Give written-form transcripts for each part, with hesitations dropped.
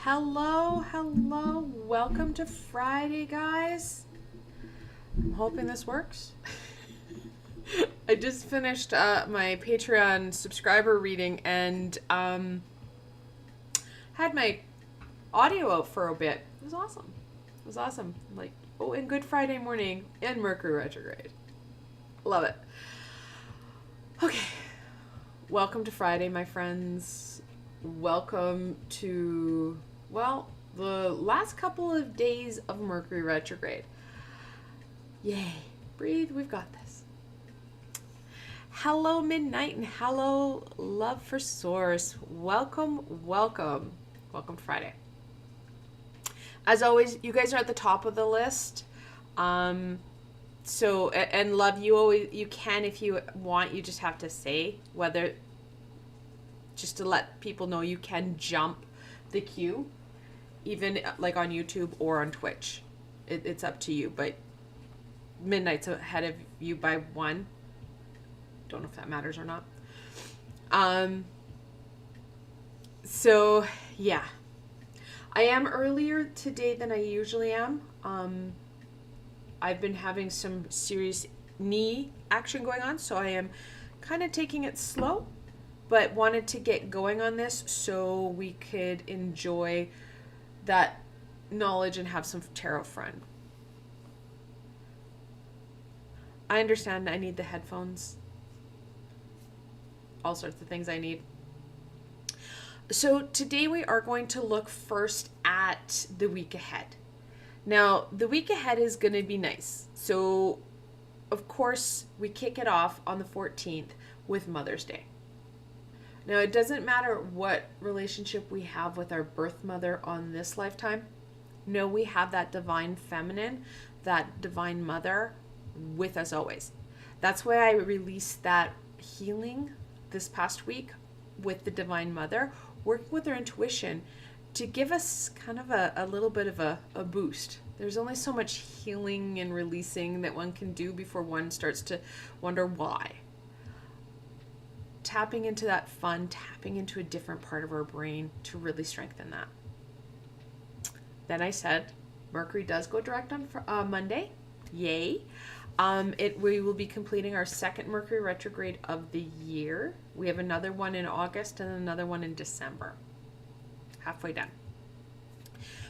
Hello. Welcome to Friday, guys. I'm hoping this works. I just finished my Patreon subscriber reading and had my audio out for a bit. It was awesome. Like, and Good Friday morning and Mercury retrograde. Love it. Okay. Welcome to Friday, my friends. Welcome to, the last couple of days of Mercury retrograde. Yay. Breathe. We've got this. Hello, Midnight, and hello, Love for Source. Welcome to Friday. As always, you guys are at the top of the list. So, and Love, you can, if you want, you just have to say whether, just to let people know you can jump the queue, even like on YouTube or on Twitch. It's up to you, but Midnight's ahead of you by 1. Don't know if that matters or not. So yeah, I am earlier today than I usually am. I've been having some serious knee action going on, so I am kind of taking it slow, but wanted to get going on this so we could enjoy that knowledge and have some tarot fun. I understand I need the headphones. All sorts of things I need. So today we are going to look first at the week ahead. Now, the week ahead is going to be nice. So, of course, we kick it off on the 14th with Mother's Day. Now, it doesn't matter what relationship we have with our birth mother on this lifetime. No, we have that divine feminine, that divine mother with us always. That's why I released that healing this past week with the divine mother, working with our intuition to give us kind of a little bit of a boost. There's only so much healing and releasing that one can do before one starts to wonder why. Tapping into that fun, tapping into a different part of our brain to really strengthen that. Then I said, Mercury does go direct on Monday. Yay. We will be completing our second Mercury retrograde of the year. We have another one in August and another one in December. Halfway done.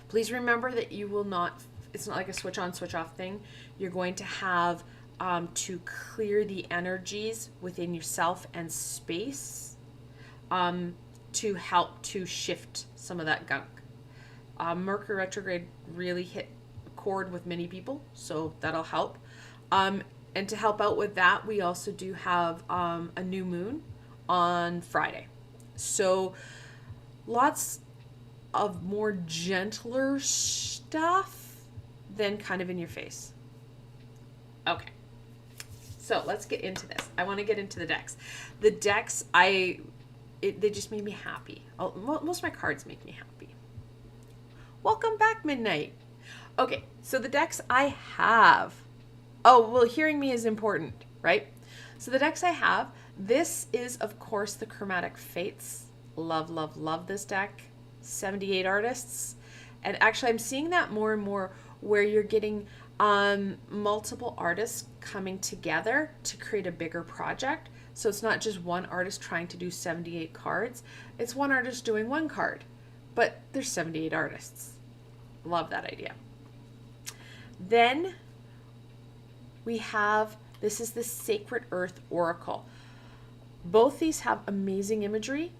Please remember that you will not, it's not like a switch on, switch off thing. You're going to have to clear the energies within yourself and space to help to shift some of that gunk. Mercury retrograde really hit a chord with many people, so that'll help. And to help out with that, we also do have a new moon on Friday. So lots of more gentler stuff than kind of in your face. Okay. So let's get into this. I want to get into the decks. The decks, they just made me happy. Most of my cards make me happy. Welcome back, Midnight. Okay, so the decks I have. Oh, well, hearing me is important, right? So the decks I have, this is, of course, the Chromatic Fates. Love this deck. 78 artists. And actually, I'm seeing that more and more where you're getting multiple artists coming together to create a bigger project. So it's not just one artist trying to do 78 cards. It's one artist doing one card, but there's 78 artists. Love that idea. Then we have, this is the Sacred Earth Oracle. Both these have amazing imagery,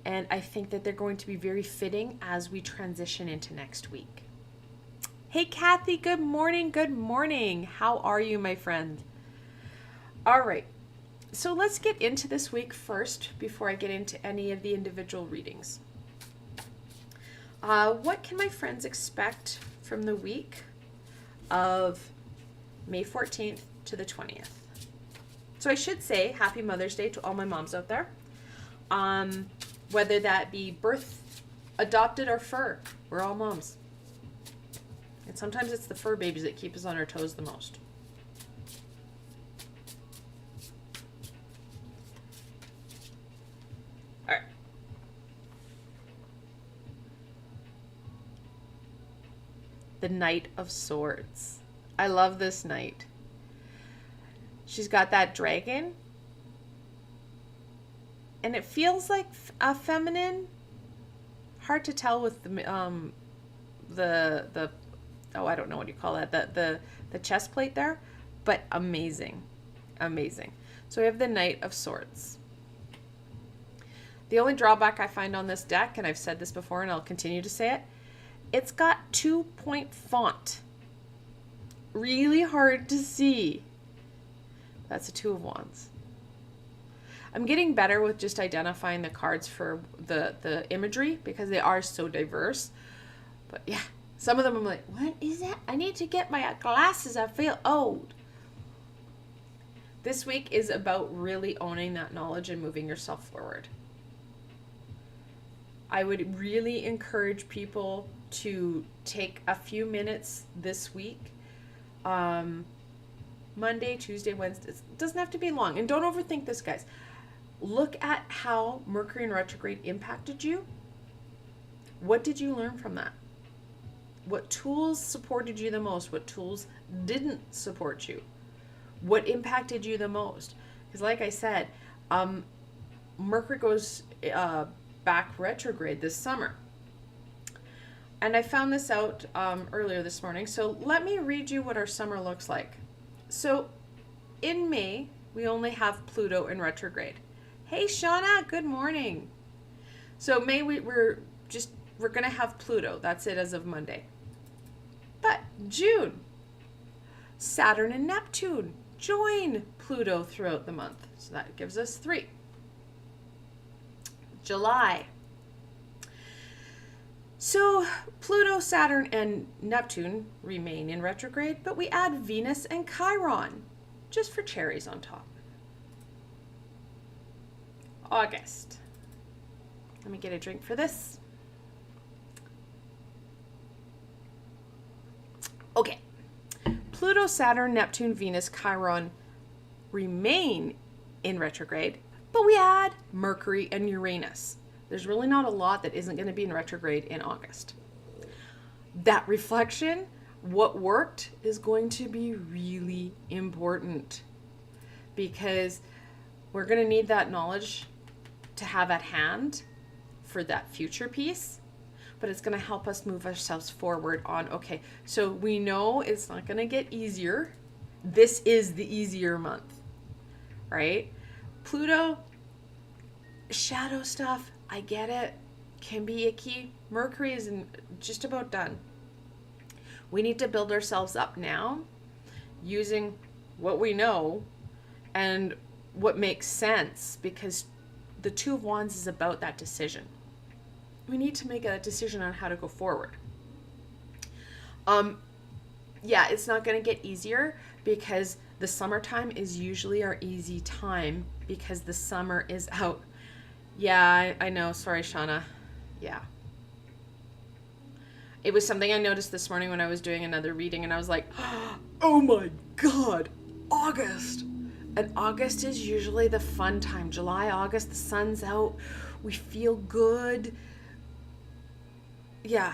and I think that they're going to be very fitting as we transition into next week. Hey, Kathy, good morning. How are you, my friend? All right, so let's get into this week first before I get into any of the individual readings. What can my friends expect from the week of May 14th to the 20th? So I should say Happy Mother's Day to all my moms out there. Whether that be birth, adopted, or fur, we're all moms. And sometimes it's the fur babies that keep us on our toes the most. All right. the Knight of Swords. I love this knight. She's got that dragon. And it feels like a feminine. Hard to tell with the oh, I don't know what you call that. The chest plate there, but amazing. Amazing. So we have the Knight of Swords. The only drawback I find on this deck, and I've said this before and I'll continue to say it, it's got 2-point font. Really hard to see. That's a Two of Wands. I'm getting better with just identifying the cards for the imagery because they are so diverse. But yeah, some of them I'm like, what is that? I need to get my glasses. I feel old. This week is about really owning that knowledge and moving yourself forward. I would really encourage people to take a few minutes this week. Monday, Tuesday, Wednesday. It doesn't have to be long. And don't overthink this, guys. Look at how Mercury in retrograde impacted you. What did you learn from that? What tools supported you the most? What tools didn't support you? What impacted you the most? Because like I said, Mercury goes back retrograde this summer. And I found this out earlier this morning. So let me read you what our summer looks like. So in May, we only have Pluto in retrograde. Hey, Shauna, good morning. So May, we're going to have Pluto. That's it as of Monday. But June, Saturn and Neptune join Pluto throughout the month. So that gives us 3. July. So Pluto, Saturn, and Neptune remain in retrograde, but we add Venus and Chiron just for cherries on top. August. Let me get a drink for this. Okay. Pluto, Saturn, Neptune, Venus, Chiron remain in retrograde, but we add Mercury and Uranus. There's really not a lot that isn't going to be in retrograde in August. That reflection, what worked, is going to be really important because we're going to need that knowledge to have at hand for that future piece, but it's going to help us move ourselves forward on, okay, so we know it's not going to get easier. This is the easier month, right? Pluto, shadow stuff, I get it, can be icky. Mercury is just about done. We need to build ourselves up now using what we know and what makes sense, because the Two of Wands is about that decision. We need to make a decision on how to go forward. Yeah, it's not going to get easier because the summertime is usually our easy time because the summer is out. Yeah, I know. Sorry, Shauna. Yeah. It was something I noticed this morning when I was doing another reading, and I was like, oh my God, August. And August is usually the fun time. July, August, the sun's out. We feel good. Yeah.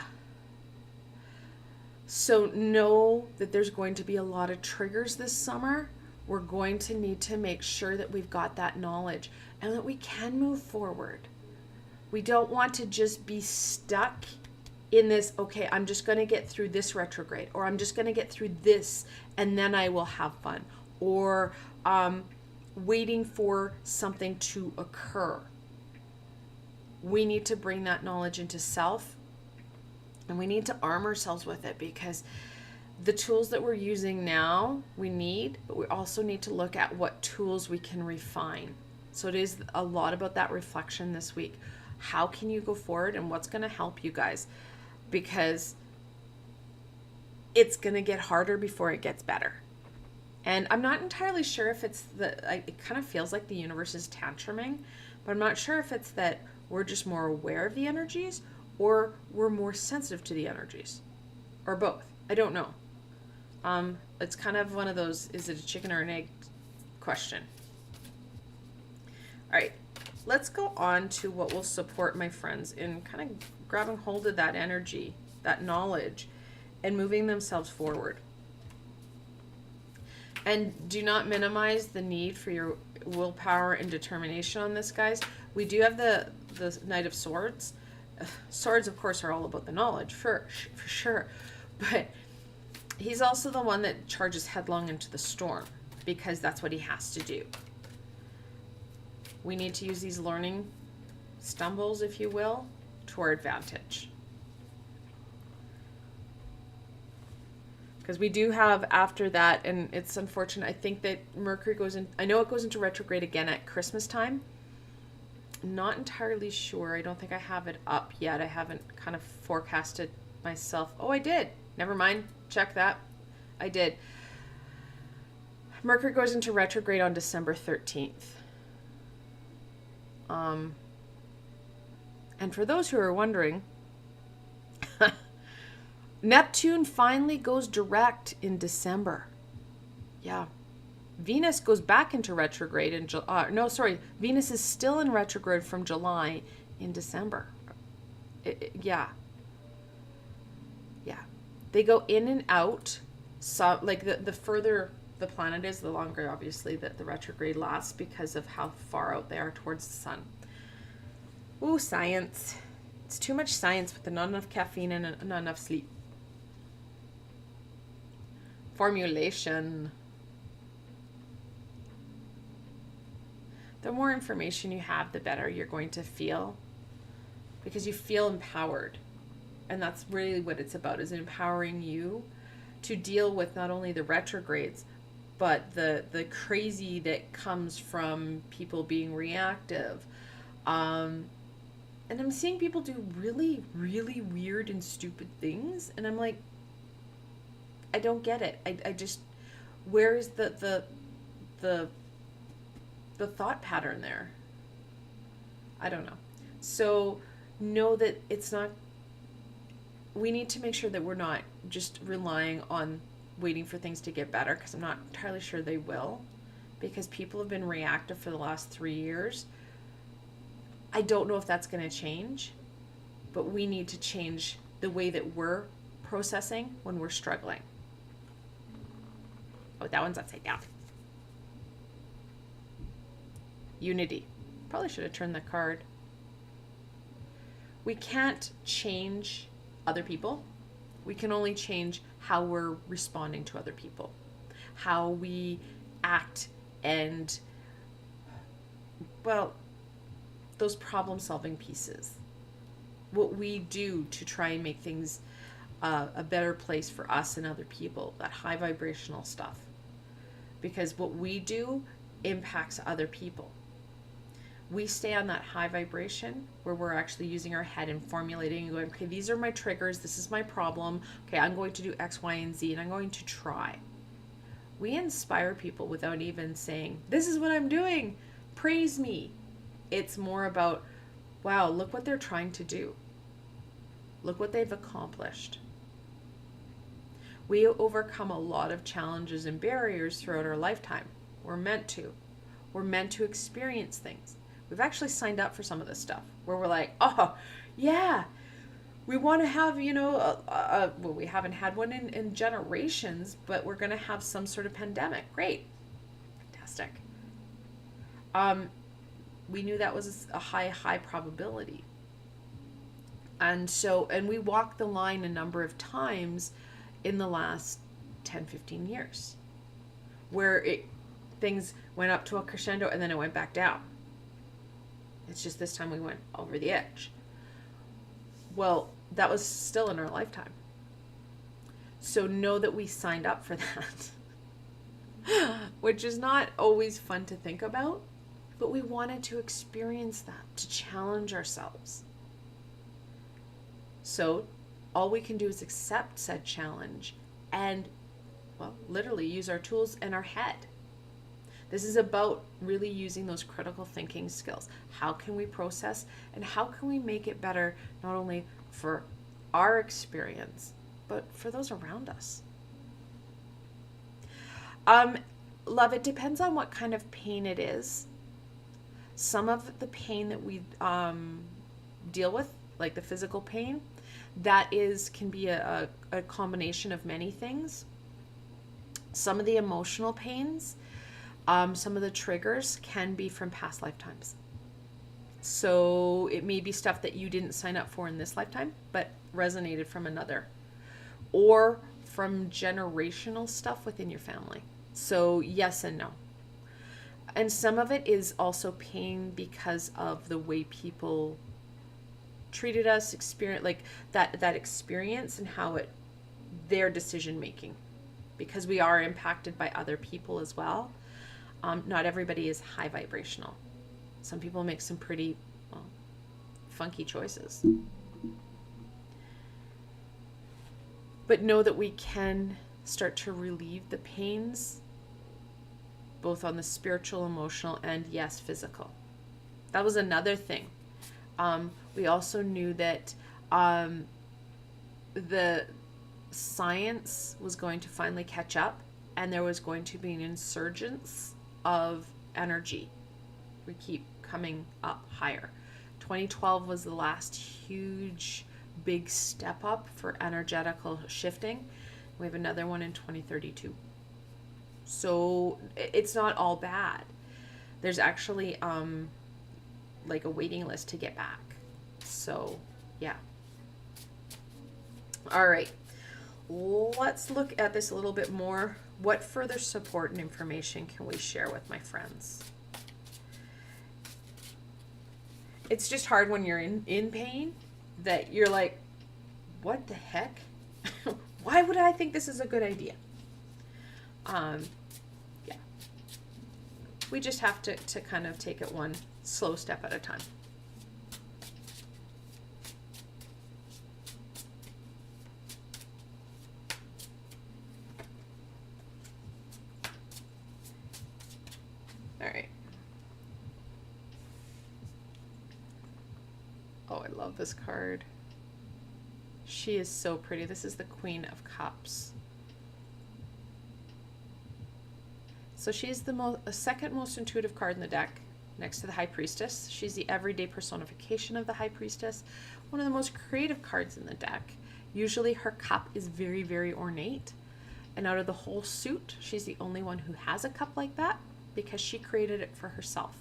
So know that there's going to be a lot of triggers this summer. We're going to need to make sure that we've got that knowledge and that we can move forward. We don't want to just be stuck in this, okay, I'm just going to get through this retrograde, or I'm just going to get through this and then I will have fun, or waiting for something to occur. We need to bring that knowledge into self, and we need to arm ourselves with it, because the tools that we're using now we need, but we also need to look at what tools we can refine. So it is a lot about that reflection this week. How can you go forward and what's going to help you guys? Because it's going to get harder before it gets better. And I'm not entirely sure if it's it kind of feels like the universe is tantruming, but I'm not sure if it's that we're just more aware of the energies or we're more sensitive to the energies, or both. I don't know. It's kind of one of those, is it a chicken or an egg question. All right, let's go on to what will support my friends in kind of grabbing hold of that energy, that knowledge, and moving themselves forward. And do not minimize the need for your willpower and determination on this, guys. We do have the Knight of Swords. Swords, of course, are all about the knowledge, for sure. But he's also the one that charges headlong into the storm, because that's what he has to do. We need to use these learning stumbles, if you will, to our advantage. Because we do have after that, and it's unfortunate, I think that Mercury goes in, I know it goes into retrograde again at Christmas time. Not entirely sure. I don't think I have it up yet. I haven't kind of forecasted myself. Oh, I did. Never mind. Check that. I did. Mercury goes into retrograde on December 13th. And for those who are wondering, Neptune finally goes direct in December. Yeah. Venus goes back into retrograde in July. No, sorry. Venus is still in retrograde from July in December. Yeah. Yeah. They go in and out. So, like, the further the planet is, the longer, obviously, that the retrograde lasts because of how far out they are towards the sun. Ooh, science. It's too much science with not enough caffeine and not enough sleep. Formulation. The more information you have, the better you're going to feel, because you feel empowered. And that's really what it's about, is empowering you to deal with not only the retrogrades, but the crazy that comes from people being reactive. And I'm seeing people do really, really weird and stupid things. And I'm like, I don't get it. I just, where is the thought pattern there? I don't know. So know that it's not, we need to make sure that we're not just relying on waiting for things to get better, because I'm not entirely sure they will, because people have been reactive for the last 3 years. I don't know if that's going to change, but we need to change the way that we're processing when we're struggling. Oh, that one's upside down. Unity. Probably should have turned the card. We can't change other people. We can only change how we're responding to other people, how we act, and, well, those problem-solving pieces. What we do to try and make things a better place for us and other people, that high vibrational stuff. Because what we do impacts other people. We stay on that high vibration where we're actually using our head and formulating and going, okay, these are my triggers, this is my problem, okay, I'm going to do X, Y, and Z, and I'm going to try. We inspire people without even saying, this is what I'm doing, praise me. It's more about, wow, look what they're trying to do. Look what they've accomplished. We overcome a lot of challenges and barriers throughout our lifetime. We're meant to. We're meant to experience things. We've actually signed up for some of this stuff where we're like, oh, yeah, we want to have, well, we haven't had one in generations, but we're going to have some sort of pandemic. Great. Fantastic. We knew that was a high probability. And we walked the line a number of times in the last 10, 15 years where things went up to a crescendo and then it went back down. It's just this time we went over the edge. Well, that was still in our lifetime. So know that we signed up for that, which is not always fun to think about, but we wanted to experience that, to challenge ourselves. So all we can do is accept said challenge and, well, literally use our tools and our head. This is about really using those critical thinking skills. How can we process and how can we make it better, not only for our experience, but for those around us? Love, it depends on what kind of pain it is. Some of the pain that we deal with, like the physical pain, That can be a combination of many things. Some of the emotional pains, some of the triggers can be from past lifetimes. So it may be stuff that you didn't sign up for in this lifetime, but resonated from another, or from generational stuff within your family. So yes and no. And some of it is also pain because of the way people treated us, experience, like that experience, and how their decision making, because we are impacted by other people as well. Not everybody is high vibrational. Some people make some pretty funky choices. But know that we can start to relieve the pains, both on the spiritual, emotional, and yes, physical. That was another thing. We also knew that the science was going to finally catch up, and there was going to be an insurgence of energy. We keep coming up higher. 2012 was the last huge big step up for energetical shifting. We have another one in 2032. So it's not all bad. There's actually like a waiting list to get back. So yeah. All right. Let's look at this a little bit more. What further support and information can we share with my friends? It's just hard when you're in pain that you're like, what the heck? Why would I think this is a good idea? Yeah. We just have to kind of take it one slow step at a time. All right. Oh, I love this card. She is so pretty. This is the Queen of Cups. So she's the second most intuitive card in the deck, next to the High Priestess. She's the everyday personification of the High Priestess, one of the most creative cards in the deck. Usually her cup is very, very ornate. And out of the whole suit, she's the only one who has a cup like that because she created it for herself.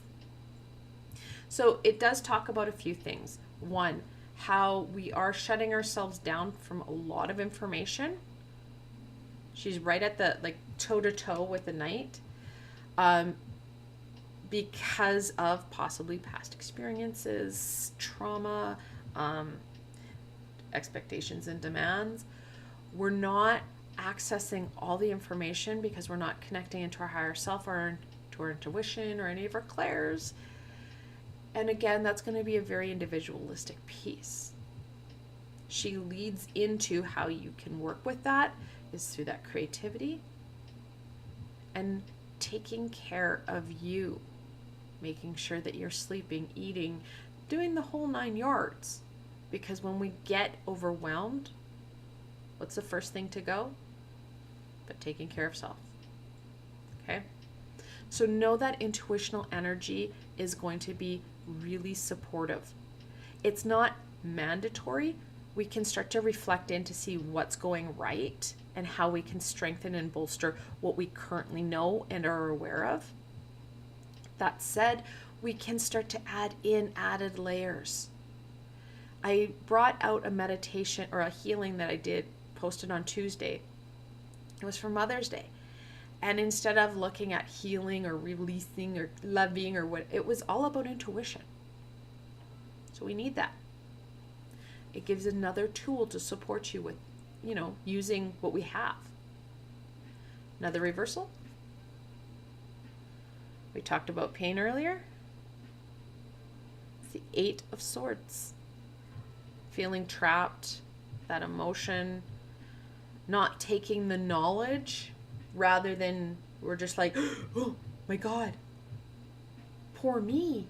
So it does talk about a few things. One, how we are shutting ourselves down from a lot of information. She's right at the toe to toe with the Knight, because of possibly past experiences, trauma, expectations and demands. We're not accessing all the information because we're not connecting into our higher self or to our intuition or any of our clairs. And again, that's going to be a very individualistic piece. She leads into how you can work with that is through that creativity and taking care of you, making sure that you're sleeping, eating, doing the whole 9 yards. Because when we get overwhelmed, what's the first thing to go? But taking care of self. Okay? So know that intuitional energy is going to be really supportive. It's not mandatory. We can start to reflect in to see what's going right and how we can strengthen and bolster what we currently know and are aware of. That said, we can start to add in added layers. I brought out a meditation or a healing that I did, posted on Tuesday. It was for Mother's Day. And instead of looking at healing or releasing or loving or what, it was all about intuition. So we need that. It gives another tool to support you with, using what we have. Another reversal. We talked about pain earlier. It's the 8 of Swords. Feeling trapped, that emotion, not taking the knowledge, rather than we're just like, oh my God, poor me.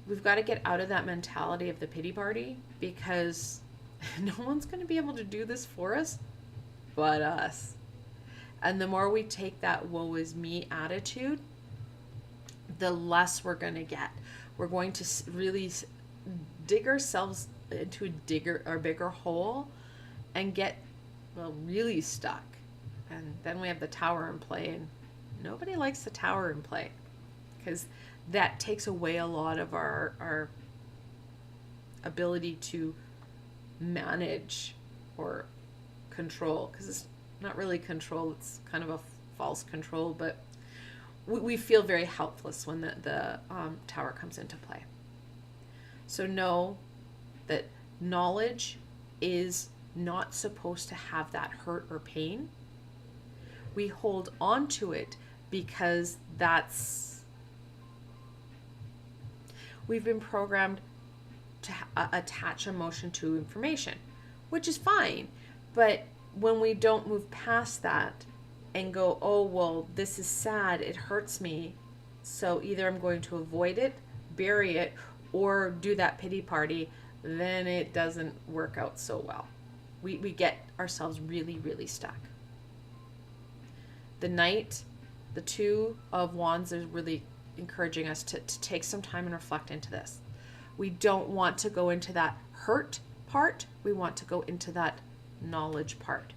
We've got to get out of that mentality of the pity party, because no one's going to be able to do this for us but us. And the more we take that woe is me attitude, the less we're going to get. We're going to really dig ourselves into a bigger hole and get, well, really stuck. And then we have the tower in play, and nobody likes the tower in play because that takes away a lot of our ability to manage or control, because it's not really control, it's kind of a false control, but we feel very helpless when the tower comes into play. So know that knowledge is not supposed to have that hurt or pain. We hold on to it because we've been programmed to attach emotion to information, which is fine. But when we don't move past that and go, oh, well, this is sad, it hurts me, so either I'm going to avoid it, bury it, or do that pity party, then it doesn't work out so well. We get ourselves really, really stuck. The Knight, the Two of Wands, is really encouraging us to take some time and reflect into this. We don't want to go into that hurt part. We want to go into that knowledge part.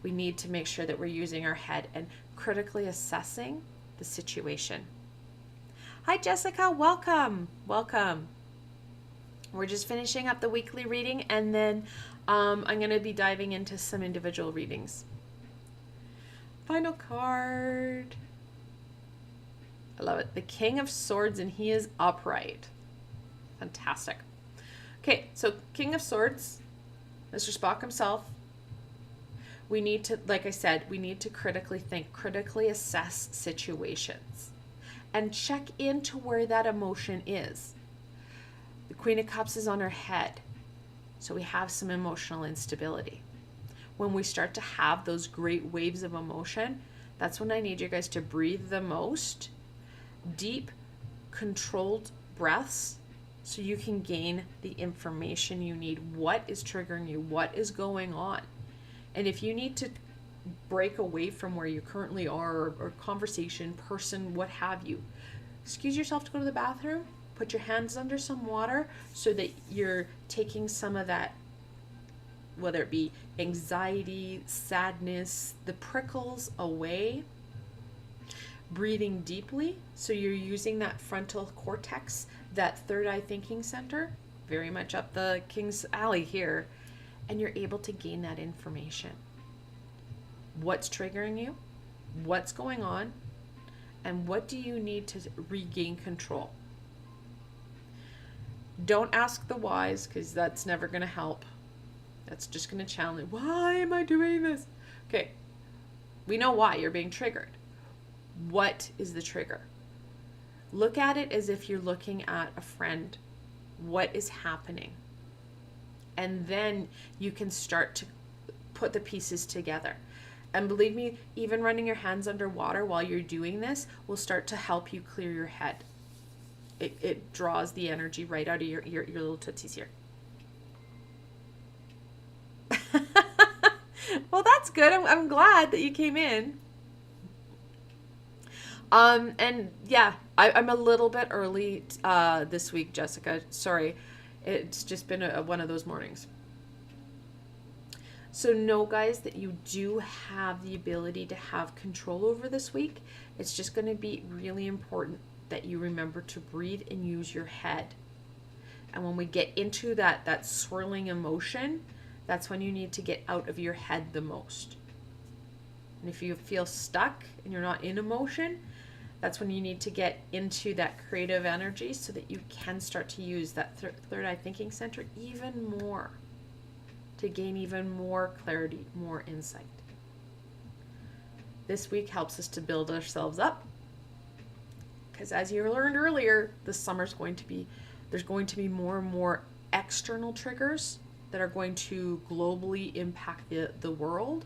We need to make sure that we're using our head and critically assessing the situation. Hi, Jessica. Welcome. Welcome. We're just finishing up the weekly reading, and then I'm going to be diving into some individual readings. Final card. I love it. The King of Swords, and he is upright. Fantastic. Okay, so King of Swords, Mr. Spock himself. We need to, like I said, we need to critically think, critically assess situations, and check into where that emotion is. The Queen of Cups is on her head, so we have some emotional instability. When we start to have those great waves of emotion, that's when I need you guys to breathe the most, deep, controlled breaths, so you can gain the information you need. What is triggering you? What is going on? And if you need to break away from where you currently are, or conversation, person, what have you, excuse yourself to go to the bathroom, put your hands under some water so that you're taking some of that, whether it be anxiety, sadness, the prickles away. Breathing deeply, so you're using that frontal cortex, that third eye thinking center, very much up the King's Alley here, and you're able to gain that information. What's triggering you? What's going on? And what do you need to regain control? Don't ask the whys, because that's never going to help. That's just going to challenge. Why am I doing this? Okay, we know why you're being triggered. What is the trigger? Look at it as if you're looking at a friend. What is happening? And then you can start to put the pieces together. And believe me, even running your hands underwater while you're doing this will start to help you clear your head. It draws the energy right out of your little tootsies here. Well, that's good. I'm glad that you came in. And yeah, I'm a little bit early this week, Jessica. Sorry. It's just been one of those mornings. So know, guys, that you do have the ability to have control over this week. It's just going to be really important that you remember to breathe and use your head. And when we get into that swirling emotion, that's when you need to get out of your head the most. And if you feel stuck and you're not in emotion, that's when you need to get into that creative energy so that you can start to use that third eye thinking center even more to gain even more clarity, more insight. This week helps us to build ourselves up, because as you learned earlier, this summer's there's going to be more and more external triggers that are going to globally impact the world,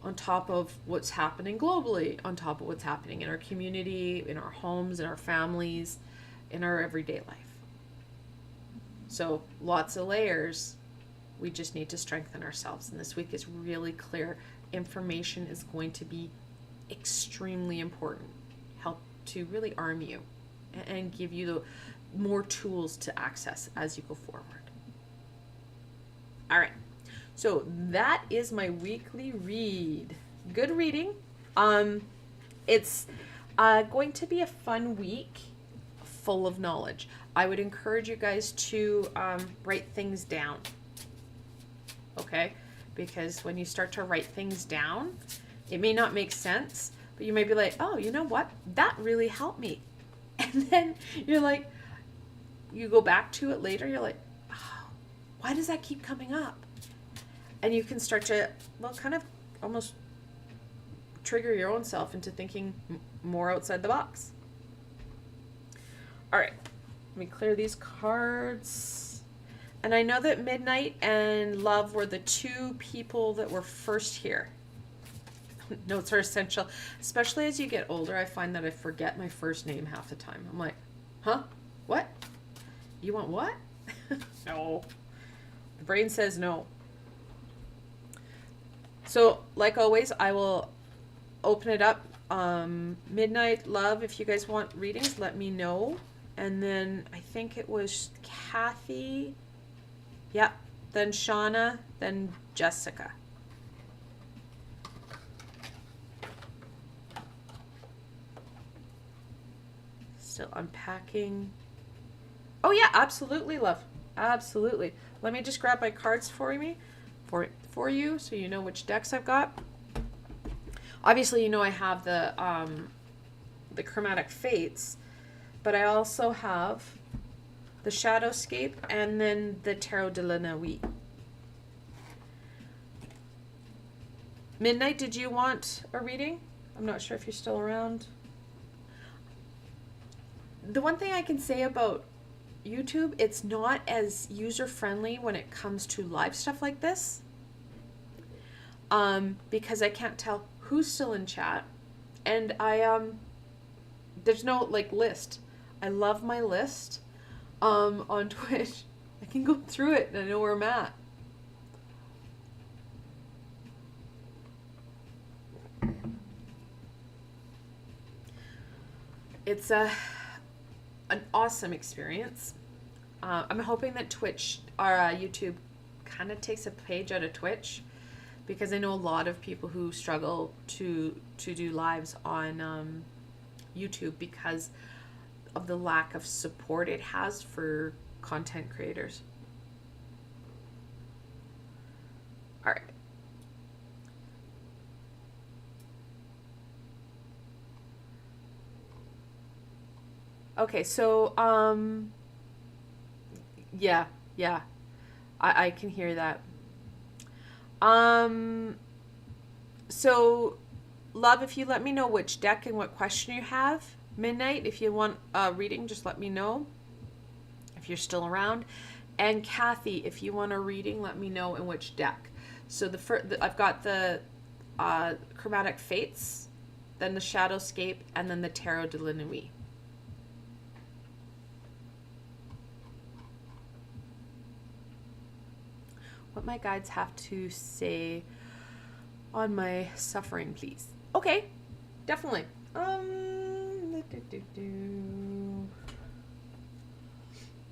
on top of what's happening globally, on top of what's happening in our community, in our homes, in our families, in our everyday life. So lots of layers. We just need to strengthen ourselves. And this week is really clear. Information is going to be extremely important. Help to really arm you and give you more tools to access as you go forward. All right. So that is my weekly read. Good reading. It's going to be a fun week full of knowledge. I would encourage you guys to write things down. Okay? Because when you start to write things down, it may not make sense, but you may be like, oh, you know what? That really helped me. And then you're like, you go back to it later, you're like, oh, why does that keep coming up? And you can start to, well, kind of almost trigger your own self into thinking more outside the box. All right, let me clear these cards. And I know that Midnight and Love were the two people that were first here. Notes are essential, especially as you get older. I find that I forget my first name half the time. I'm like, huh? What? You want what? No. The brain says no. So, like always, I will open it up. Midnight, Love, if you guys want readings, let me know. And then I think it was Kathy. Yep. Then Shauna. Then Jessica. Still unpacking. Oh yeah, absolutely, Love. Absolutely. Let me just grab my cards for you so you know which decks I've got. Obviously, you know I have the Chromatic Fates, but I also have the Shadowscape and then the Tarot de la Nuit. Midnight, did you want a reading? I'm not sure if you're still around. The one thing I can say about YouTube, it's not as user-friendly when it comes to live stuff like this. Because I can't tell who's still in chat. And there's no like list. I love my list on Twitch. I can go through it and I know where I'm at. It's an awesome experience. I'm hoping that Twitch or YouTube kind of takes a page out of Twitch, because I know a lot of people who struggle to do lives on YouTube because of the lack of support it has for content creators. All right. Okay, so yeah, I can hear that. So Love, if you let me know which deck and what question you have. Midnight, if you want a reading, just let me know if you're still around. And Kathy, if you want a reading, let me know in which deck. So I've got the Chromatic Fates, then the Shadowscape, and then the Tarot de la Nuit. What my guides have to say on my suffering, please. Okay, definitely.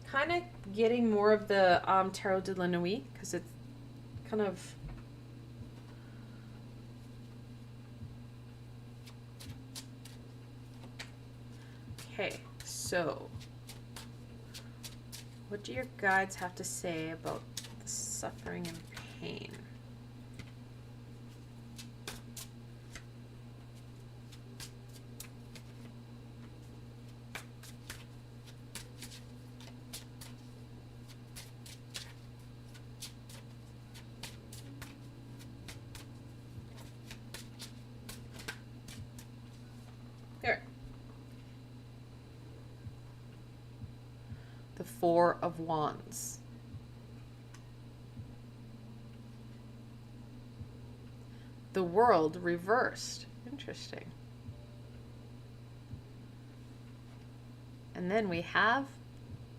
Kind of getting more of the Tarot de la Nuit, because it's kind of okay. So, what do your guides have to say about the suffering and pain? Here. The Four of Wands. The World reversed. Interesting. And then we have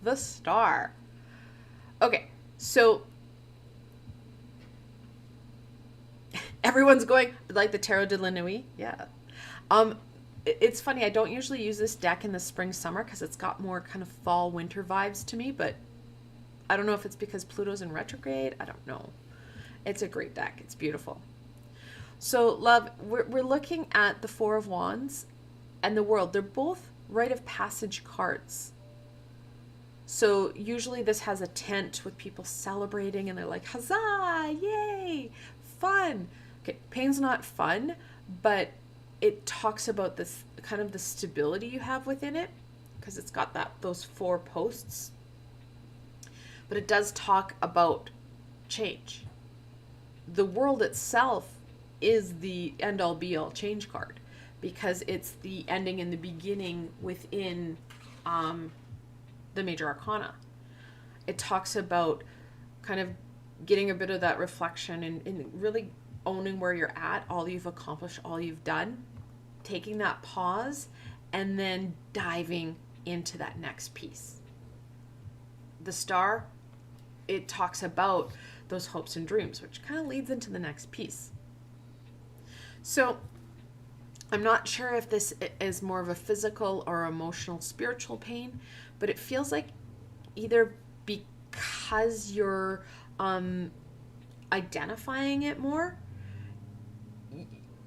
the Star. Okay, so everyone's going like the Tarot de la Nuit. Yeah. it's funny, I don't usually use this deck in the spring summer because it's got more kind of fall winter vibes to me, but I don't know if it's because Pluto's in retrograde. I don't know. It's a great deck. It's beautiful. So love, we're looking at the Four of Wands and the World. They're both rite of passage cards. So usually this has a tent with people celebrating and they're like, huzzah, yay, fun. Okay, pain's not fun, but it talks about this kind of the stability you have within it because it's got those 4 posts. But it does talk about change. The World itself is the end-all be-all change card because it's the ending and the beginning within the major arcana. It talks about kind of getting a bit of that reflection and really owning where you're at, all you've accomplished, all you've done, taking that pause, and then diving into that next piece. The Star, it talks about those hopes and dreams, which kind of leads into the next piece. So I'm not sure if this is more of a physical or emotional, spiritual pain, but it feels like either because you're identifying it more,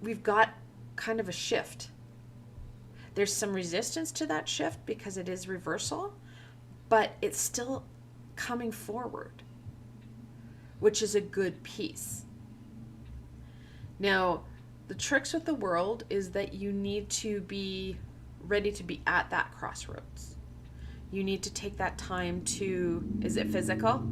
we've got kind of a shift. There's some resistance to that shift because it is reversal, but it's still coming forward, which is a good piece. Now, the tricks with the World is that you need to be ready to be at that crossroads. You need to take that time to, is it physical?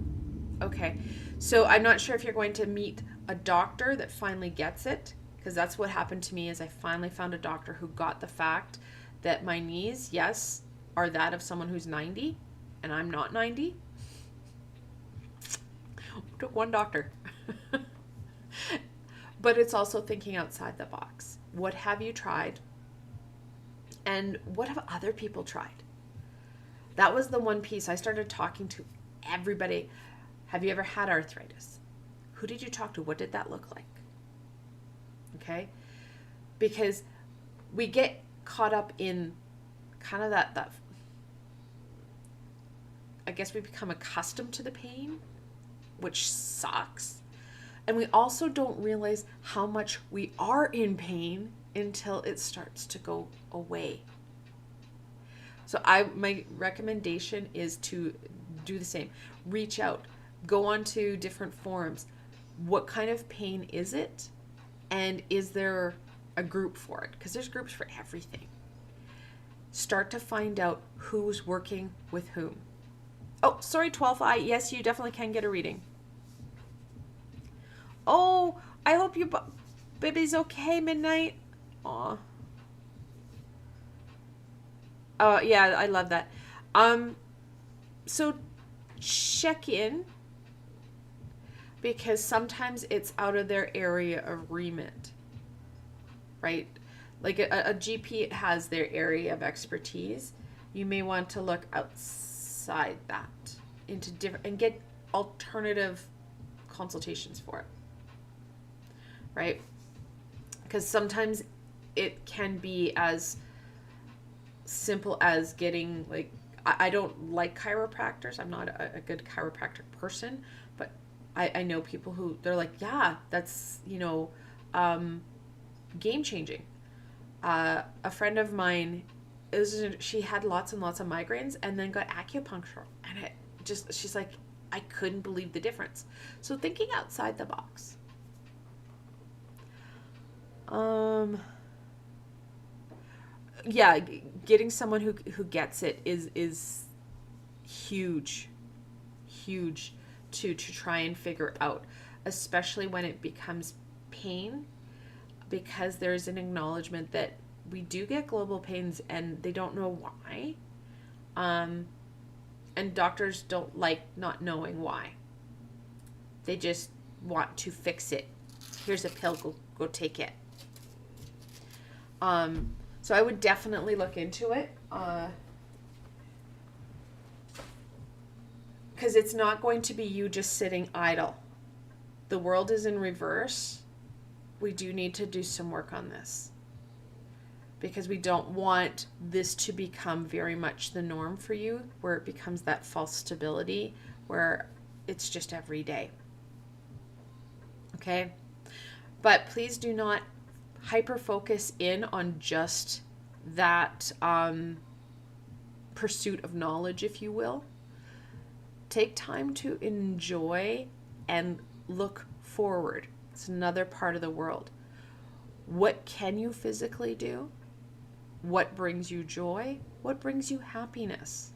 Okay. So I'm not sure if you're going to meet a doctor that finally gets it, because that's what happened to me is I finally found a doctor who got the fact that my knees, yes, are that of someone who's 90, and I'm not 90. Took one doctor. But it's also thinking outside the box. What have you tried? And what have other people tried? That was the one piece I started talking to everybody. Have you ever had arthritis? Who did you talk to? What did that look like? Okay? Because we get caught up in kind of that I guess we become accustomed to the pain, which sucks. And we also don't realize how much we are in pain until it starts to go away. So my recommendation is to do the same. Reach out. Go onto different forums. What kind of pain is it? And is there a group for it? Because there's groups for everything. Start to find out who's working with whom. Oh, sorry, 12th eye. Yes, you definitely can get a reading. Oh, I hope your baby's okay, Midnight. Aw. Oh, yeah, I love that. So check in, because sometimes it's out of their area of remit, right? Like a GP has their area of expertise. You may want to look outside that into different and get alternative consultations for it. Right? Because sometimes it can be as simple as getting, like, I don't like chiropractors. I'm not a good chiropractic person, but I know people who, they're like, yeah, that's, game changing. A friend of mine, she had lots and lots of migraines and then got acupuncture. And she's like, I couldn't believe the difference. So thinking outside the box. Yeah, getting someone who gets it is huge to try and figure out, especially when it becomes pain, because there's an acknowledgement that we do get global pains and they don't know why. And doctors don't like not knowing why. They just want to fix it. Here's a pill, go take it. So I would definitely look into it, because it's not going to be you just sitting idle. The World is in reverse. We do need to do some work on this. because we don't want this to become very much the norm for you, where it becomes that false stability where it's just every day. Okay? But please do not hyper focus in on just that pursuit of knowledge, if you will. Take time to enjoy and look forward. It's another part of the world. What can you physically do? What brings you joy? What brings you happiness?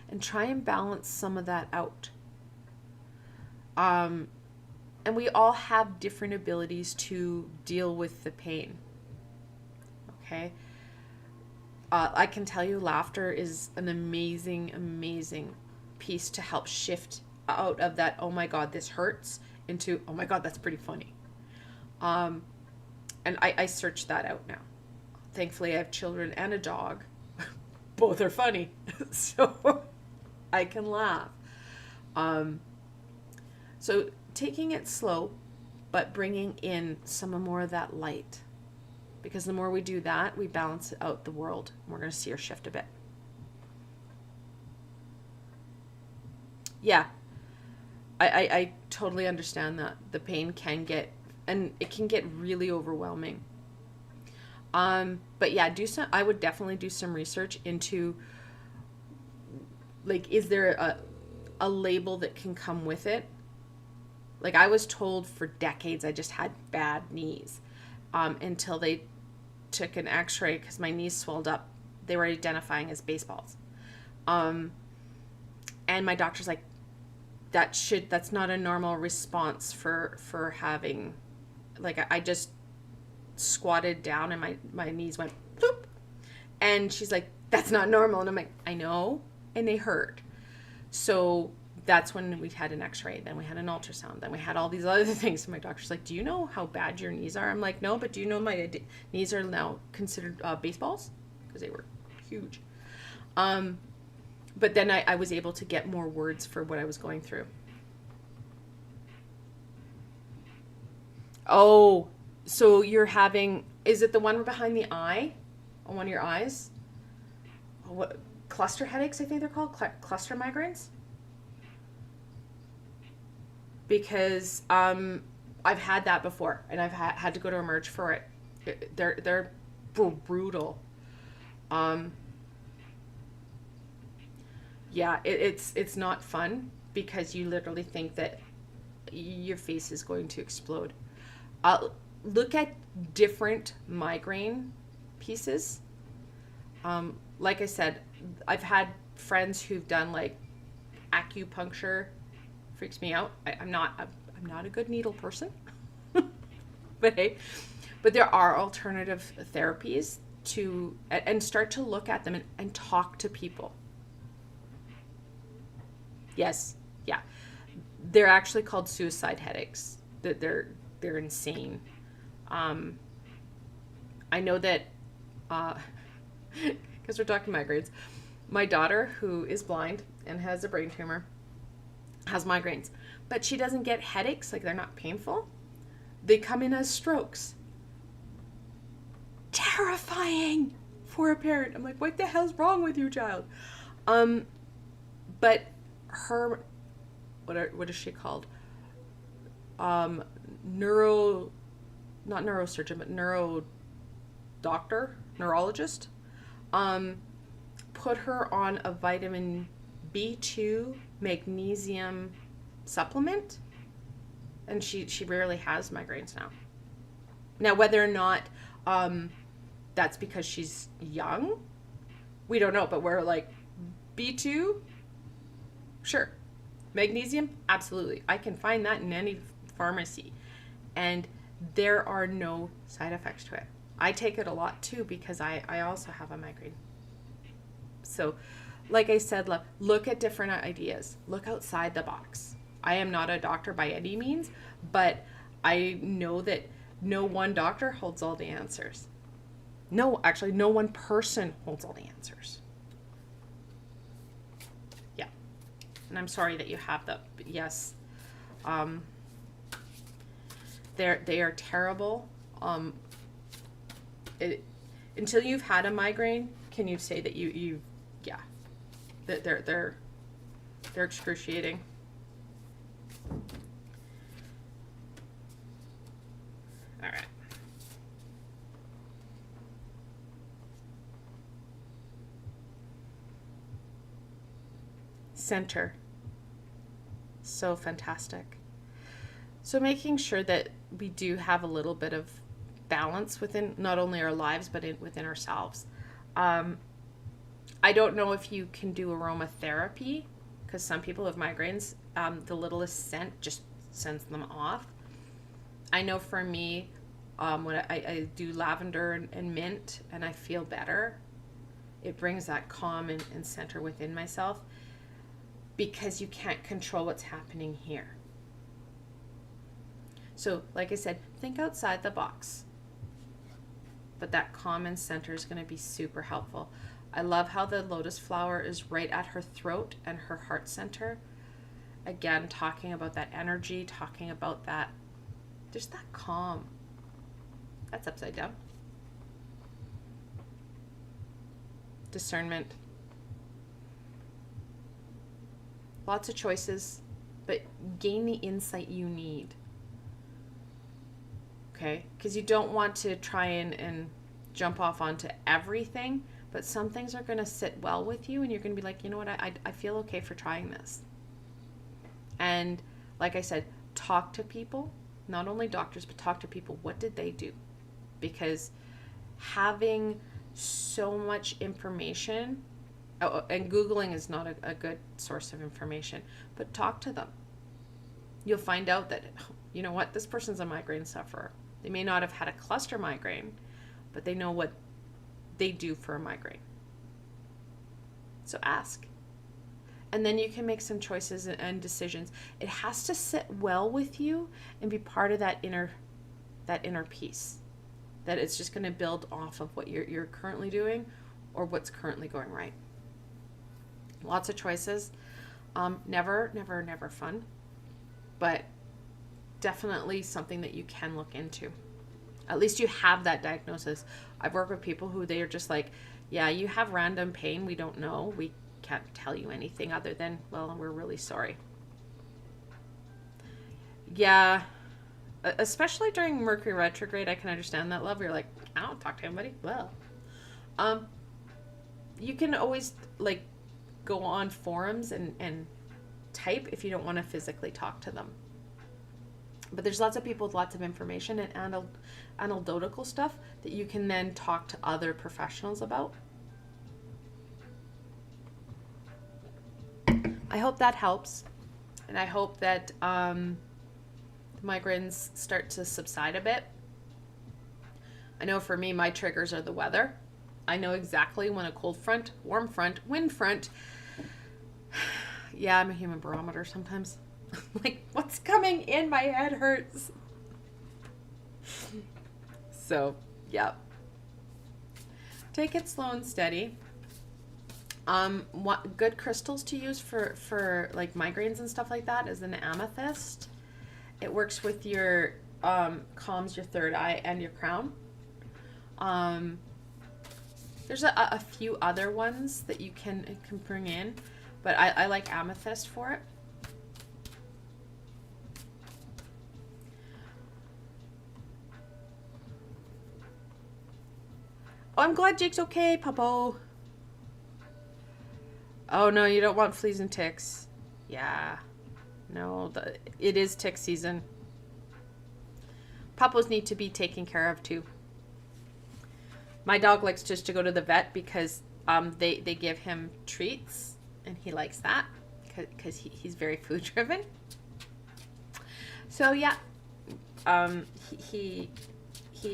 And try and balance some of that out. And we all have different abilities to deal with the pain. Okay? I can tell you laughter is an amazing, amazing piece to help shift out of that, oh my God, this hurts, into, oh my God, that's pretty funny. And I search that out now. Thankfully, I have children and a dog. Both are funny. So I can laugh. So taking it slow, but bringing in some more of that light. Because the more we do that, we balance out the world. We're going to see her shift a bit. Yeah, I totally understand that. The pain can get, and it can get really overwhelming. But yeah, I would definitely do some research into, like, is there a label that can come with it? Like, I was told for decades I just had bad knees, until they took an x-ray because my knees swelled up. They were identifying as baseballs. And my doctor's like, that's not a normal response for having, like, I just squatted down and my knees went bloop. And she's like, that's not normal. And I'm like, I know. And they hurt. So that's when we had an x-ray. Then we had an ultrasound. Then we had all these other things. So my doctor's like, do you know how bad your knees are? I'm like, no, but do you know my knees are now considered baseballs? Because they were huge. But then I was able to get more words for what I was going through. Oh, so you're having, is it the one behind the eye? On one of your eyes? What, cluster headaches, I think they're called? Cluster migraines? Because I've had that before, and I've had to go to Emerge for it. They're brutal. Yeah, it's not fun, because you literally think that your face is going to explode. Look at different migraine pieces. Like I said, I've had friends who've done, like, acupuncture. Freaks me out. I'm not a good needle person. But hey, but there are alternative therapies and start to look at them and talk to people. Yes, yeah. They're actually called suicide headaches. They're insane. I know that, because we're talking migraines, my daughter, who is blind and has a brain tumor, has migraines, but she doesn't get headaches. Like, they're not painful. They come in as strokes. Terrifying for a parent. I'm like, what the hell's wrong with you, child? But her, what is she called? Not neurosurgeon, but neurologist, put her on a vitamin B2 magnesium supplement, and she rarely has migraines now. Now, whether or not that's because she's young, we don't know, but we're like, B2, sure. Magnesium, absolutely. I can find that in any pharmacy, and there are no side effects to it. I take it a lot too, because I also have a migraine. So, like I said, look at different ideas. Look outside the box. I am not a doctor by any means, but I know that no one doctor holds all the answers. No, actually, no one person holds all the answers. Yeah. And I'm sorry that you have that. But yes. They are terrible. until you've had a migraine, can you say that you yeah, that they're excruciating. All right. Center. So fantastic. So making sure that we do have a little bit of balance within not only our lives, but within ourselves. I don't know if you can do aromatherapy, because some people have migraines. The littlest scent just sends them off. I know for me, when I do lavender and mint and I feel better, it brings that calm and center within myself, because you can't control what's happening here. So like I said, think outside the box. But that calm and center is going to be super helpful. I love how the lotus flower is right at her throat and her heart center. Again, talking about that energy, talking about that, just that calm. That's upside down. Discernment. Lots of choices, but gain the insight you need. Okay? Because you don't want to try and jump off onto everything, but some things are going to sit well with you, and you're going to be like, you know what, I feel okay for trying this. And like I said, talk to people, not only doctors, but talk to people. What did they do? Because having so much information, and Googling is not a good source of information, but talk to them. You'll find out that, you know what, this person's a migraine sufferer. They may not have had a cluster migraine, but they know what they do for a migraine. So ask. And then you can make some choices and decisions. It has to sit well with you and be part of that inner peace. That it's just going to build off of what you're currently doing or what's currently going right. Lots of choices. Never fun, but definitely something that you can look into. At least you have that diagnosis. I've worked with people who they are just like, yeah, you have random pain. We don't know. We can't tell you anything other than, well, we're really sorry. Yeah, especially during Mercury retrograde, I can understand that, love. You're like, I don't talk to anybody. Well, you can always like go on forums and type if you don't want to physically talk to them. But there's lots of people with lots of information and anecdotal stuff that you can then talk to other professionals about. I hope that helps. And I hope that the migraines start to subside a bit. I know for me, my triggers are the weather. I know exactly when a cold front, warm front, wind front. Yeah, I'm a human barometer sometimes. Like, what's coming in? My head hurts. So, yeah. Take it slow and steady. What good crystals to use for like migraines and stuff like that is an amethyst. It works with your calms your third eye and your crown. There's a few other ones that you can bring in, but I like amethyst for it. Oh, I'm glad Jake's okay, Puppo. Oh no, you don't want fleas and ticks. Yeah. No, it is tick season. Puppos need to be taken care of too. My dog likes just to go to the vet because they give him treats and he likes that because he's very food driven. So yeah, he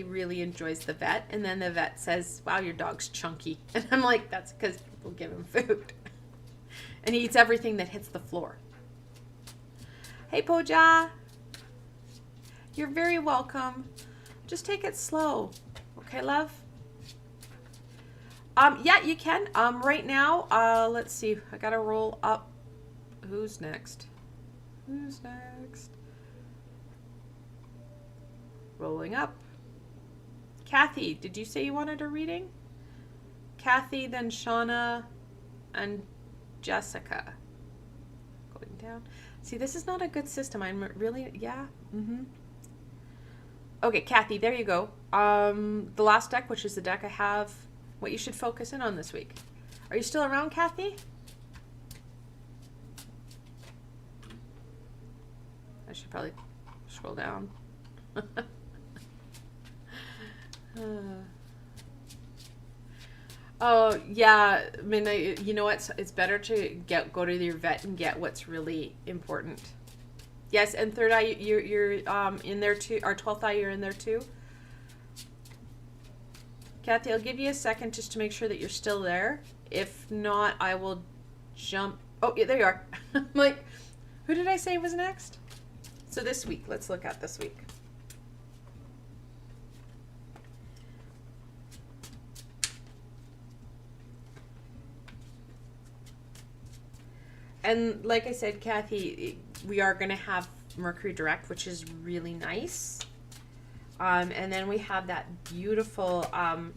really enjoys the vet, and then the vet says, wow, your dog's chunky. And I'm like, that's because people give him food. And he eats everything that hits the floor. Hey, Poja. You're very welcome. Just take it slow. Okay, love? Yeah, you can. Right now, let's see. I gotta roll up. Who's next? Who's next? Rolling up. Kathy, did you say you wanted a reading? Kathy, then Shauna, and Jessica. Going down. See, this is not a good system. I'm really, yeah. Okay, Kathy, there you go. The last deck, which is the deck I have, what you should focus in on this week. Are you still around, Kathy? I should probably scroll down. Oh yeah, I mean, you know what? It's better to go to your vet and get what's really important. Yes, and third eye, you're in there too. Our 12th eye, you're in there too. Kathy, I'll give you a second just to make sure that you're still there. If not, I will jump. Oh yeah, there you are. I'm like, who did I say was next? So this week, let's look at this week. And like I said, Kathy, we are going to have Mercury direct, which is really nice. And then we have that beautiful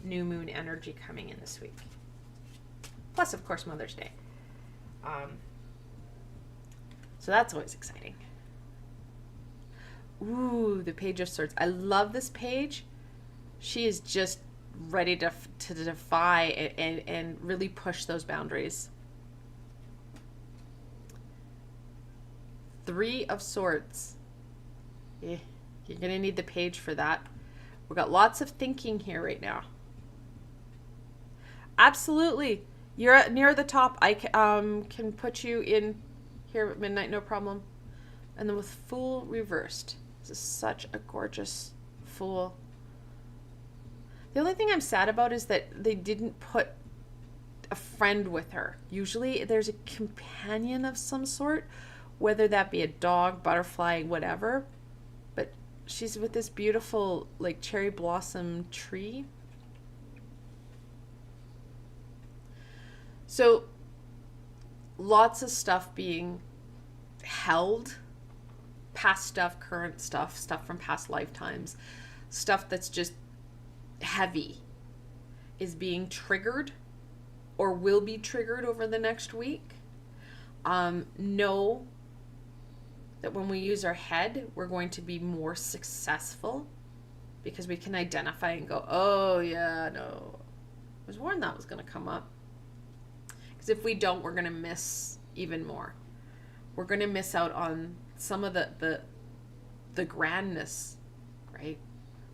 new moon energy coming in this week. Plus, of course, Mother's Day. So that's always exciting. Ooh, the Page of Swords. I love this page. She is just ready to defy and really push those boundaries. 3 of Swords. Yeah, you're going to need the page for that. We've got lots of thinking here right now. Absolutely. You're near the top. I can put you in here at midnight, no problem. And then with Fool reversed. This is such a gorgeous Fool. The only thing I'm sad about is that they didn't put a friend with her. Usually there's a companion of some sort, whether that be a dog, butterfly, whatever. But she's with this beautiful like cherry blossom tree. So lots of stuff being held, past stuff, current stuff, stuff from past lifetimes, stuff that's just heavy is being triggered or will be triggered over the next week. Know that when we use our head, we're going to be more successful because we can identify and go, oh yeah, no, I was warned that was going to come up. Because if we don't, we're going to miss even more. We're going to miss out on some of the grandness, right?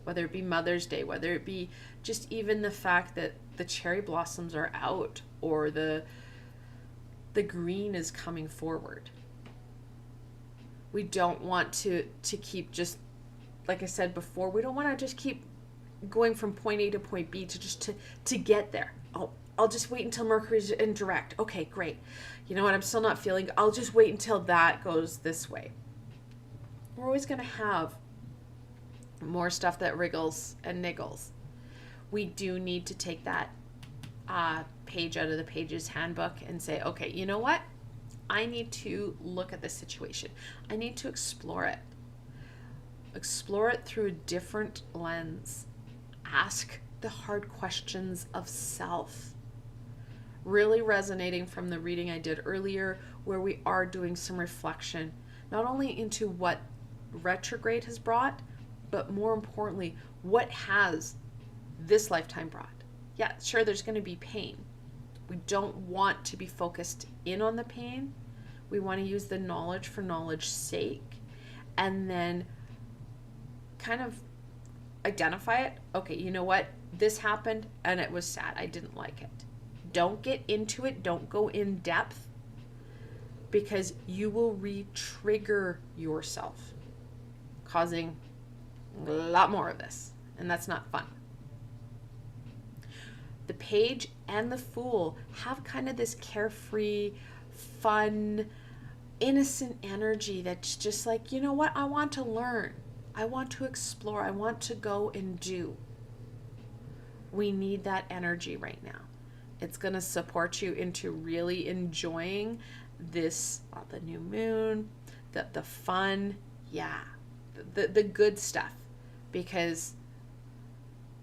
Whether it be Mother's Day, whether it be just even the fact that the cherry blossoms are out or the green is coming forward. We don't want to keep just, like I said before, we don't want to just keep going from point A to point B to get there. Oh, I'll just wait until Mercury's in direct. Okay, great. You know what? I'm still not feeling, I'll just wait until that goes this way. We're always going to have more stuff that wriggles and niggles. We do need to take that page out of the Page's handbook and say, okay, you know what? I need to look at this situation. I need to explore it. Explore it through a different lens. Ask the hard questions of self. Really resonating from the reading I did earlier, where we are doing some reflection, not only into what retrograde has brought, but more importantly, what has this lifetime brought? Yeah, sure, there's going to be pain. We don't want to be focused in on the pain. We want to use the knowledge for knowledge's sake, and then kind of identify it. Okay, you know what? This happened and it was sad. I didn't like it. Don't get into it. Don't go in depth, because you will re-trigger yourself, causing a lot more of this, and that's not fun. The Page and the Fool have kind of this carefree, fun, innocent energy that's just like, you know what? I want to learn. I want to explore. I want to go and do. We need that energy right now. It's going to support you into really enjoying this, the new moon, the fun, yeah, the good stuff, because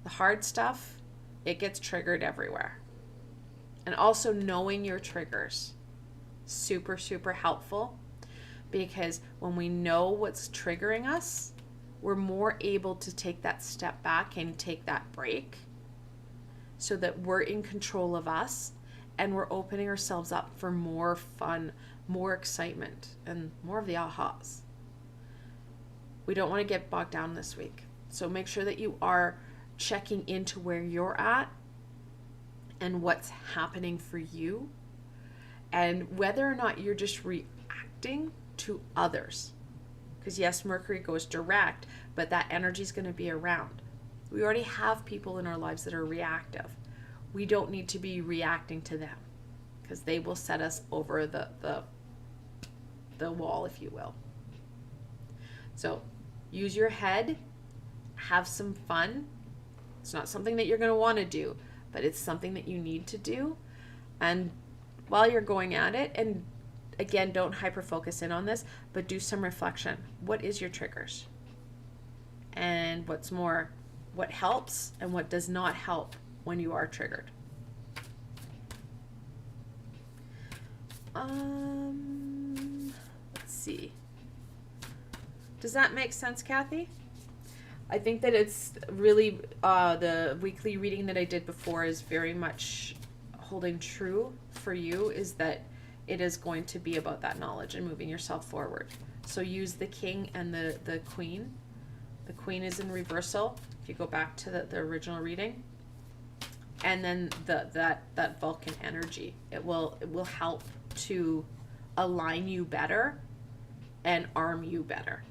The hard stuff, it gets triggered everywhere. And also knowing your triggers, super, super helpful, because when we know what's triggering us, we're more able to take that step back and take that break so that we're in control of us and we're opening ourselves up for more fun, more excitement, and more of the ahas. We don't want to get bogged down this week. So make sure that you are checking into where you're at and what's happening for you, and whether or not you're just reacting to others. Because yes, Mercury goes direct, but that energy is going to be around. We already have people in our lives that are reactive. We don't need to be reacting to them, because they will set us over the wall, if you will. So use your head, have some fun. It's not something that you're going to want to do, but it's something that you need to do. And while you're going at it, and again, don't hyper focus in on this, but do some reflection. What is your triggers? And what's more, what helps and what does not help when you are triggered? Let's see. Does that make sense, Kathy? I think that it's really, the weekly reading that I did before is very much holding true for you, is that it is going to be about that knowledge and moving yourself forward. So use the king and the queen. The queen is in reversal, if you go back to the original reading. And then that Vulcan energy. It will help to align you better and arm you better.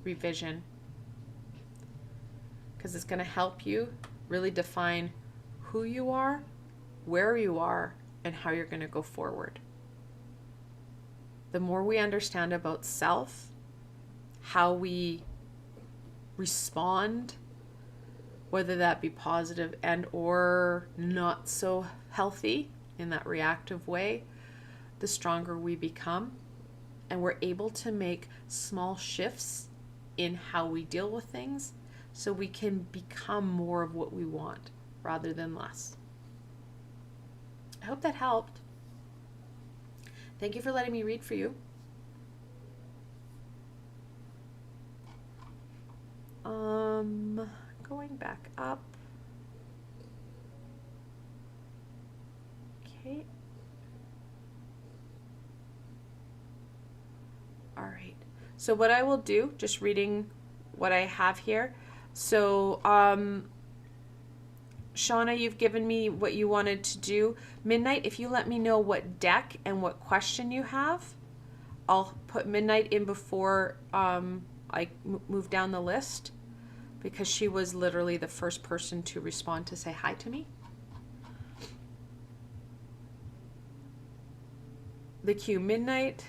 Revision. Because it's going to help you really define who you are, where you are, and how you're going to go forward. The more we understand about self, how we respond, whether that be positive and or not so healthy in that reactive way, the stronger we become, and we're able to make small shifts in how we deal with things so we can become more of what we want rather than less. I hope that helped. Thank you for letting me read for you. Going back up. Okay. All right. So what I will do, just reading what I have here. So, Shauna, you've given me what you wanted to do. Midnight, if you let me know what deck and what question you have, I'll put Midnight in before I move down the list, because she was literally the first person to respond to say hi to me. The Q, Midnight,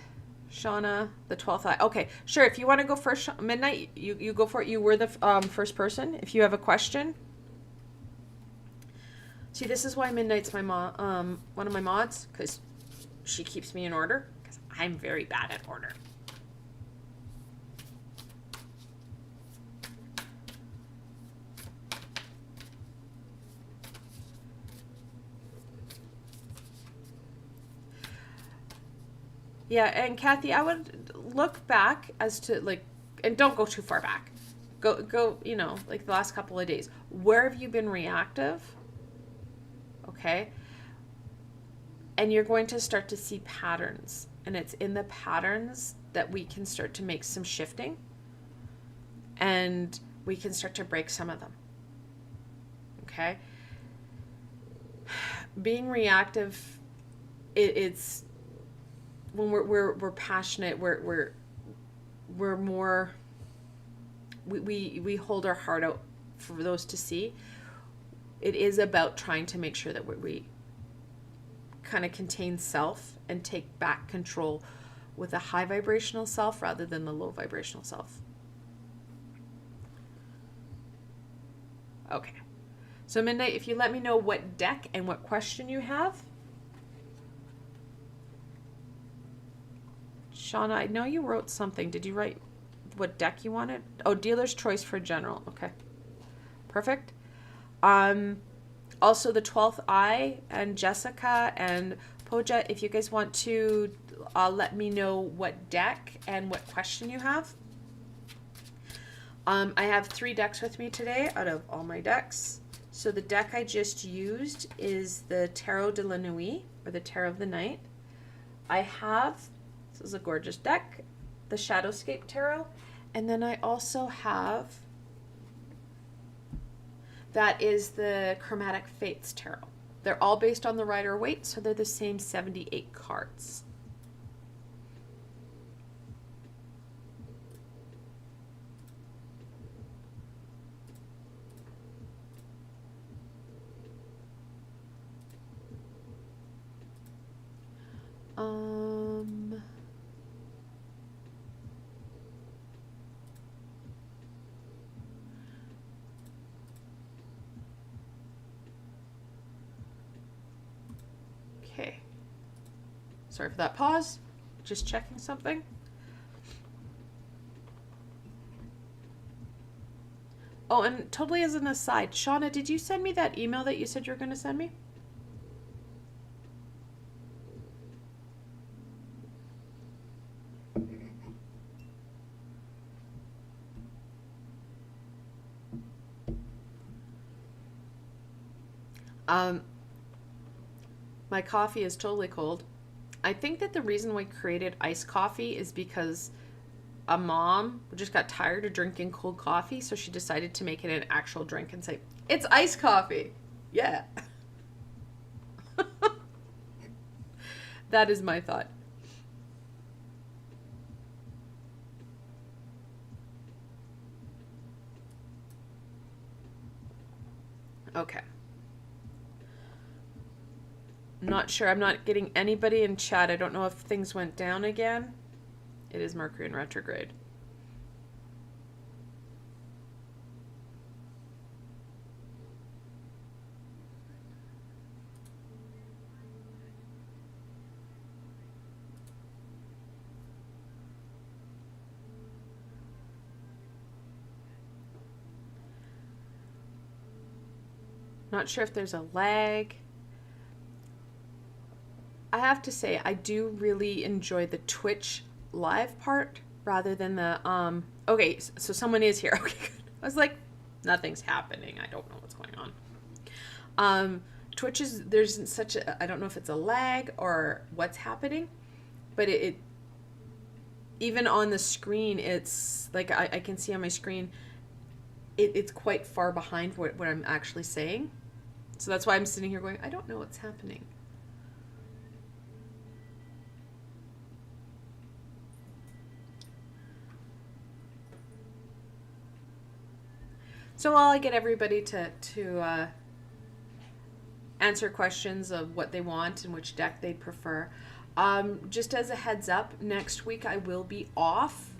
Shauna, the 12th eye. Okay, sure. If you want to go first, Midnight, you go for it. You were the first person. If you have a question. See, this is why Midnight's my one of my mods, because she keeps me in order, because I'm very bad at order. Yeah, and Kathy, I would look back as to, like, and don't go too far back. Go, you know, like the last couple of days. Where have you been reactive? Okay. And you're going to start to see patterns. And it's in the patterns that we can start to make some shifting. And we can start to break some of them. Okay. Being reactive, it's when we're passionate, we're more, we hold our heart out for those to see. It is about trying to make sure that we kind of contain self and take back control with a high vibrational self rather than the low vibrational self. Okay. So Midnight, if you let me know what deck and what question you have. Shauna, I know you wrote something. Did you write what deck you wanted. Oh, dealer's choice for general. Okay. Perfect. Also the 12th Eye and Jessica and Poja, if you guys want to let me know what deck and what question you have. I have 3 decks with me today out of all my decks. So the deck I just used is the Tarot de la Nuit, or the Tarot of the Night. I have, this is a gorgeous deck, the Shadowscape Tarot. And then I also have, that is the Chromatic Fates Tarot. They're all based on the Rider-Waite, so they're the same 78 cards. Okay. Sorry for that pause. Just checking something. Oh, and totally as an aside, Shauna, did you send me that email that you said you were going to send me? My coffee is totally cold. I think that the reason we created iced coffee is because a mom just got tired of drinking cold coffee, so she decided to make it an actual drink and say, it's iced coffee. Yeah. That is my thought. Okay. Not sure. I'm not getting anybody in chat. I don't know if things went down again. It is Mercury in retrograde. Not sure if there's a lag. I have to say, I do really enjoy the Twitch live part rather than the, okay, so someone is here. Okay, good. I was like, nothing's happening. I don't know what's going on. Twitch is, there's such a, I don't know if it's a lag or what's happening, but it even on the screen, it's like, I can see on my screen, it's quite far behind what I'm actually saying. So that's why I'm sitting here going, I don't know what's happening. So while I get everybody to answer questions of what they want and which deck they prefer, just as a heads up, next week I will be off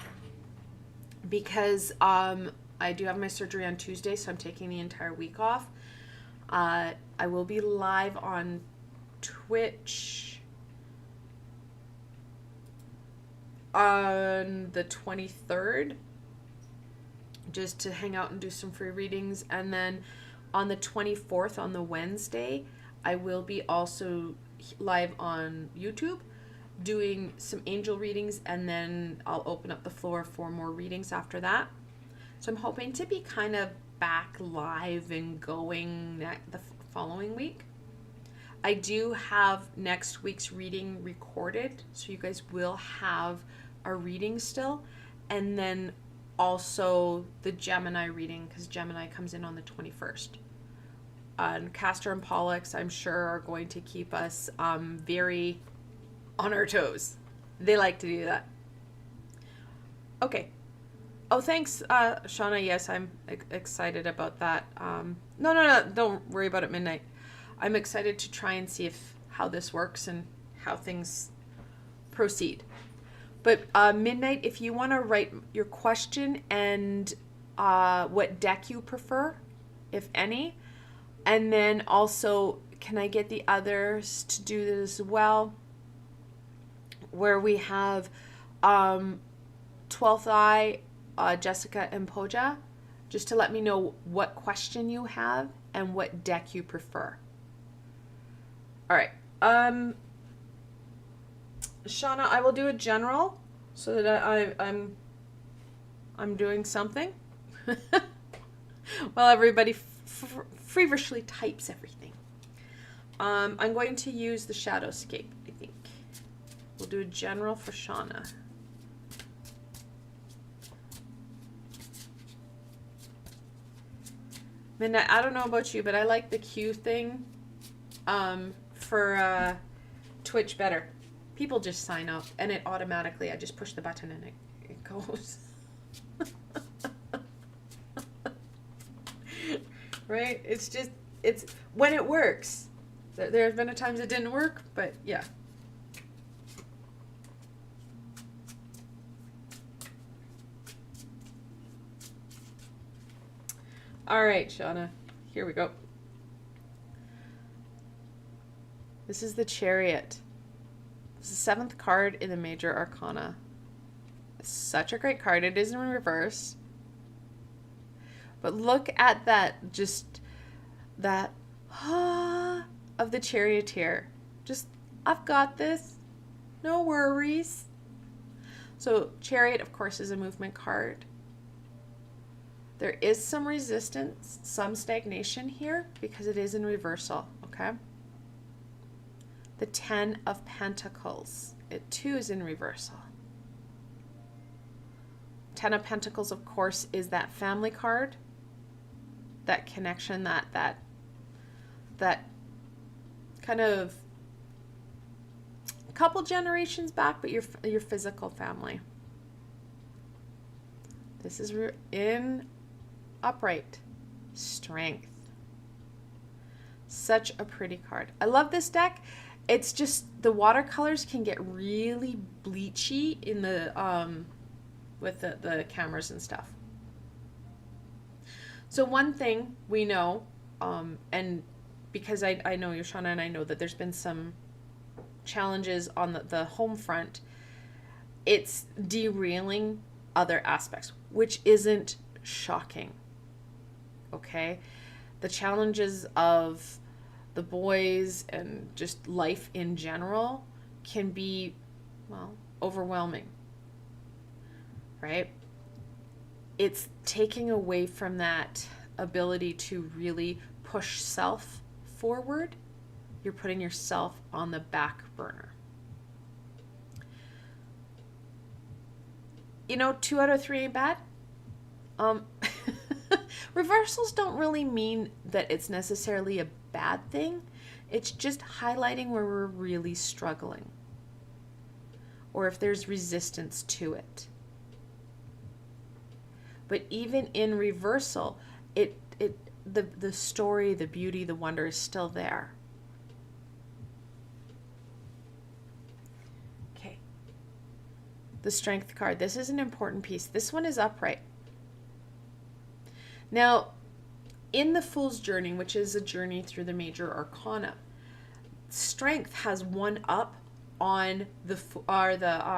because I do have my surgery on Tuesday, so I'm taking the entire week off. I will be live on Twitch on the 23rd. Just to hang out and do some free readings. And then on the 24th, on the Wednesday, I will be also live on YouTube doing some angel readings, and then I'll open up the floor for more readings after that. So I'm hoping to be kind of back live and going the following week. I do have next week's reading recorded, so you guys will have a reading still. And then also the Gemini reading, because Gemini comes in on the 21st. And Castor and Pollux, I'm sure, are going to keep us very on our toes. They like to do that. Okay. Oh, thanks, Shauna. Yes, I'm excited about that. No, don't worry about it, Midnight. I'm excited to try and see how this works and how things proceed. But Midnight, if you want to write your question and what deck you prefer, if any, and then also, can I get the others to do this as well? Where we have 12th Eye Jessica and Poja, just to let me know what question you have and what deck you prefer. All right. Shauna, I will do a general so that I'm doing something while everybody feverishly types everything. I'm going to use the Shadowscape, I think. We'll do a general for Shauna. Midnight, I don't know about you, but I like the Q thing for Twitch better. People just sign up and it automatically, I just push the button and it goes. Right? It's when it works. There have been times it didn't work, but yeah. All right, Shauna, here we go. This is the Chariot. It's the 7th card in the Major Arcana. It's such a great card. It is in reverse. But look at that, just that of the Charioteer. Just, I've got this. No worries. So Chariot, of course, is a movement card. There is some resistance, some stagnation here because it is in reversal, okay? The 10 of Pentacles. It too is in reversal. 10 of Pentacles, of course, is that family card. That connection, that kind of couple generations back, but your physical family. This is in upright. Strength. Such a pretty card. I love this deck. It's just the watercolors can get really bleachy in the with the cameras and stuff. So one thing we know, and because I know you, Shauna, and I know that there's been some challenges on the home front, it's derailing other aspects, which isn't shocking. Okay? The challenges of the boys and just life in general can be, well, overwhelming. Right? It's taking away from that ability to really push self forward. You're putting yourself on the back burner. You know, 2 out of 3 ain't bad. Reversals don't really mean that it's necessarily a bad thing. It's just highlighting where we're really struggling, or if there's resistance to it. But even in reversal, the story, the beauty, the wonder is still there. Okay. The Strength card. This is an important piece. This one is upright. Now, in the Fool's Journey, which is a journey through the Major Arcana, Strength has one up on the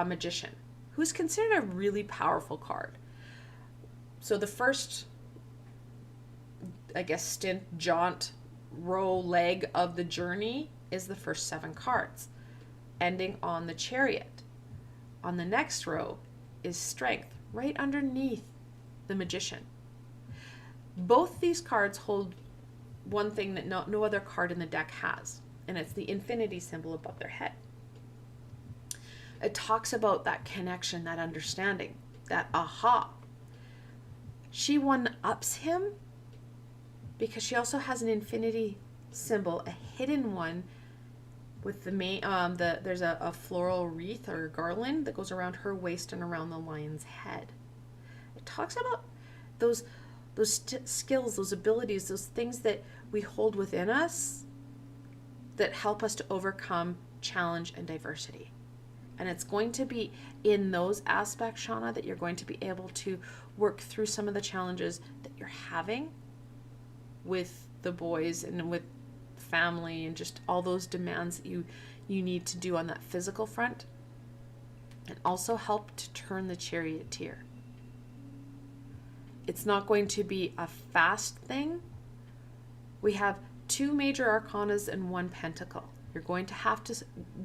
Magician, who's considered a really powerful card. So the first, I guess, stint, jaunt, row, leg of the journey is the first 7 cards, ending on the Chariot. On the next row is Strength, right underneath the Magician. Both these cards hold one thing that no other card in the deck has, and it's the infinity symbol above their head. It talks about that connection, that understanding, that aha. She one-ups him because she also has an infinity symbol, a hidden one with the main, there's a floral wreath or garland that goes around her waist and around the lion's head. It talks about those skills, those abilities, those things that we hold within us that help us to overcome challenge and diversity. And it's going to be in those aspects, Shauna, that you're going to be able to work through some of the challenges that you're having with the boys and with family and just all those demands that you need to do on that physical front, and also help to turn the Charioteer. It's not going to be a fast thing. We have 2 major arcanas and 1 pentacle. You're going to have to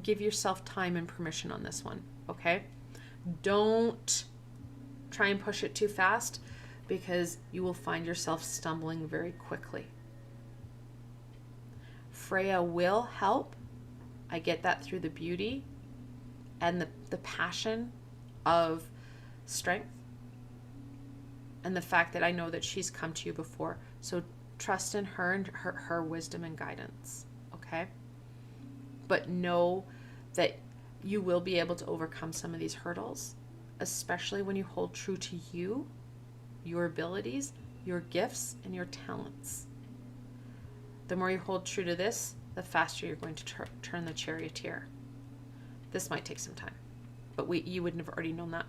give yourself time and permission on this one, okay? Don't try and push it too fast, because you will find yourself stumbling very quickly. Freya will help. I get that through the beauty and the passion of strength, and the fact that I know that she's come to you before. So trust in her and her wisdom and guidance, okay? But know that you will be able to overcome some of these hurdles, especially when you hold true to you, your abilities, your gifts, and your talents. The more you hold true to this, the faster you're going to turn the charioteer. This might take some time, but you wouldn't have already known that.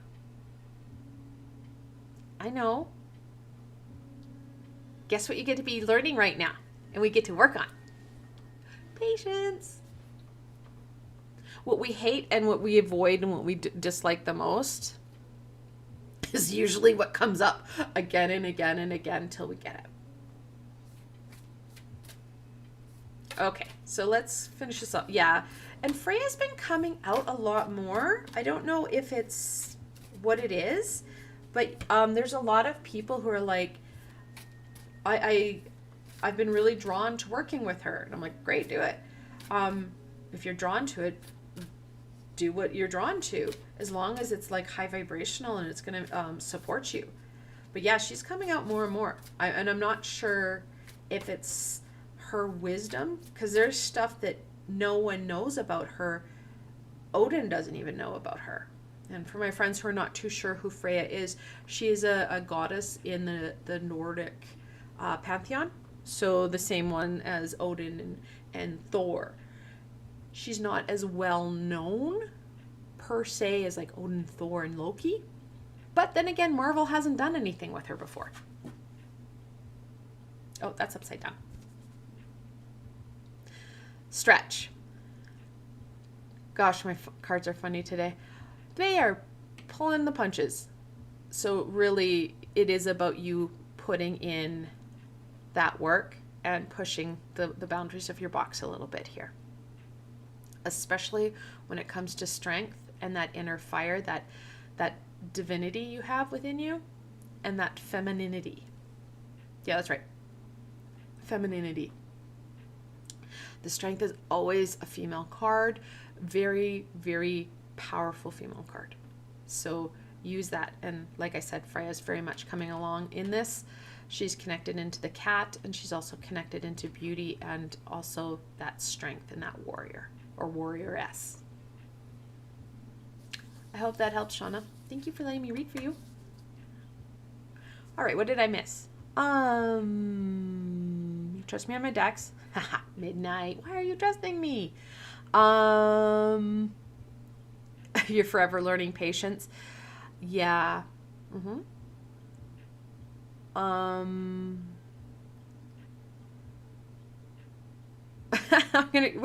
I know. Guess what you get to be learning right now, and we get to work on? Patience. What we hate and what we avoid and what we dislike the most is usually what comes up again and again and again until we get it. Okay, so let's finish this up. Yeah, and Freya's been coming out a lot more. I don't know if it's what it is, but there's a lot of people who are like, I've been really drawn to working with her. And I'm like, great, do it. If you're drawn to it, do what you're drawn to, as long as it's like high vibrational and it's going to support you. But yeah, she's coming out more and more. And I'm not sure if it's her wisdom, because there's stuff that no one knows about her. Odin doesn't even know about her. And for my friends who are not too sure who Freya is, she is a goddess in the Nordic pantheon. So the same one as Odin and Thor. She's not as well known per se as like Odin, Thor, and Loki. But then again, Marvel hasn't done anything with her before. Oh, that's upside down. Stretch. Gosh, my cards are funny today. They are pulling the punches. So really, it is about you putting in that work and pushing the boundaries of your box a little bit here. Especially when it comes to strength and that inner fire, that divinity you have within you, and that femininity. Yeah, that's right. Femininity. The strength is always a female card. Very, very powerful female card. So use that. And like I said, Freya's very much coming along in this. She's connected into the cat, and she's also connected into beauty, and also that strength and that warrior or warrioress. I hope that helps, Shauna. Thank you for letting me read for you. All right, what did I miss? You trust me on my decks? Haha, midnight. Why are you trusting me? You're forever learning patience. Yeah. What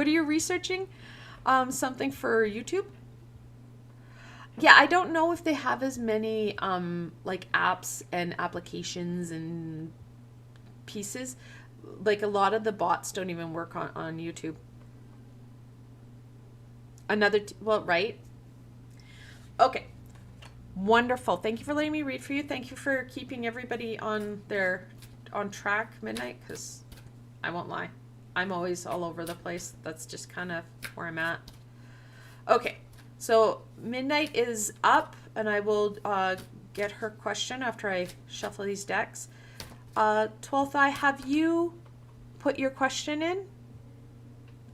are you researching? Something for YouTube? Yeah, I don't know if they have as many like apps and applications and pieces. Like a lot of the bots don't even work on YouTube. Well, right? Okay. Wonderful. Thank you for letting me read for you. Thank you for keeping everybody on track midnight, because I won't lie, I'm always all over the place. That's just kind of where I'm at. Okay, so midnight is up, and I will get her question after I shuffle these decks. 12th Eye, have you put your question in?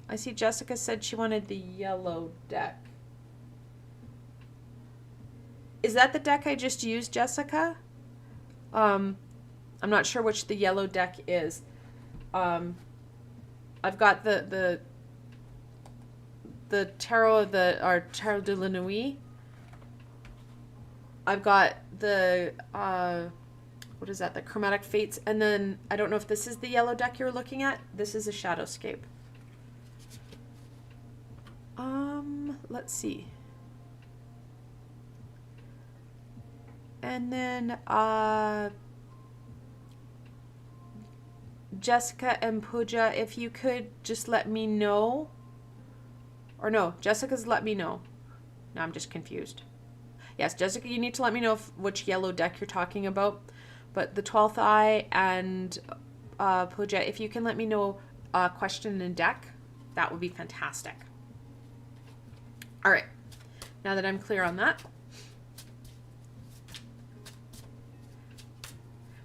I see Jessica said she wanted the yellow deck. Is that the deck I just used, Jessica? I'm not sure which the yellow deck is. I've got the Tarot of our Tarot de la Nuit. I've got the what is that? The Chromatic Fates, and then I don't know if this is the yellow deck you're looking at. This is a Shadowscape. Let's see. And then Jessica and Pooja, if you could just let me know. Or no, Jessica's let me know. No, I'm just confused. Yes, Jessica, you need to let me know which yellow deck you're talking about. But the 12th eye and Pooja, if you can let me know question and deck, that would be fantastic. All right, now that I'm clear on that.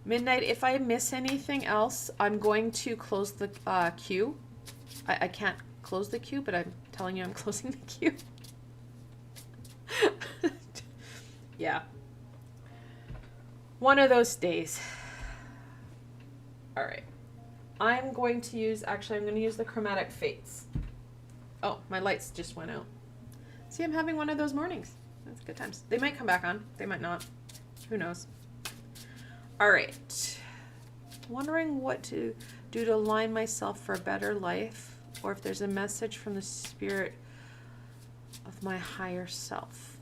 Midnight, if I miss anything else, I'm going to close the queue. I can't close the queue, but I'm telling you I'm closing the queue. Yeah. One of those days. All right. I'm going to use, actually, I'm going to use the Chromatic Fates. Oh, my lights just went out. See, I'm having one of those mornings. That's good times. They might come back on. They might not. Who knows? All right. Wondering what to do to align myself for a better life, or if there's a message from the spirit of my higher self.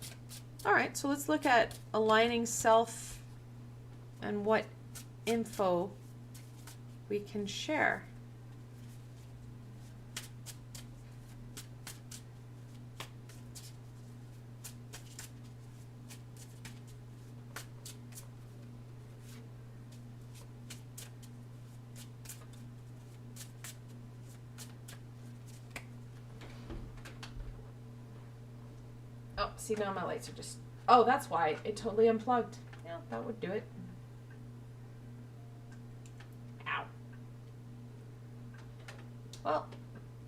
All right, so let's look at aligning self and what info we can share. Oh, see, now my lights are just... Oh, that's why. It totally unplugged. Yeah, that would do it. Ow. Well,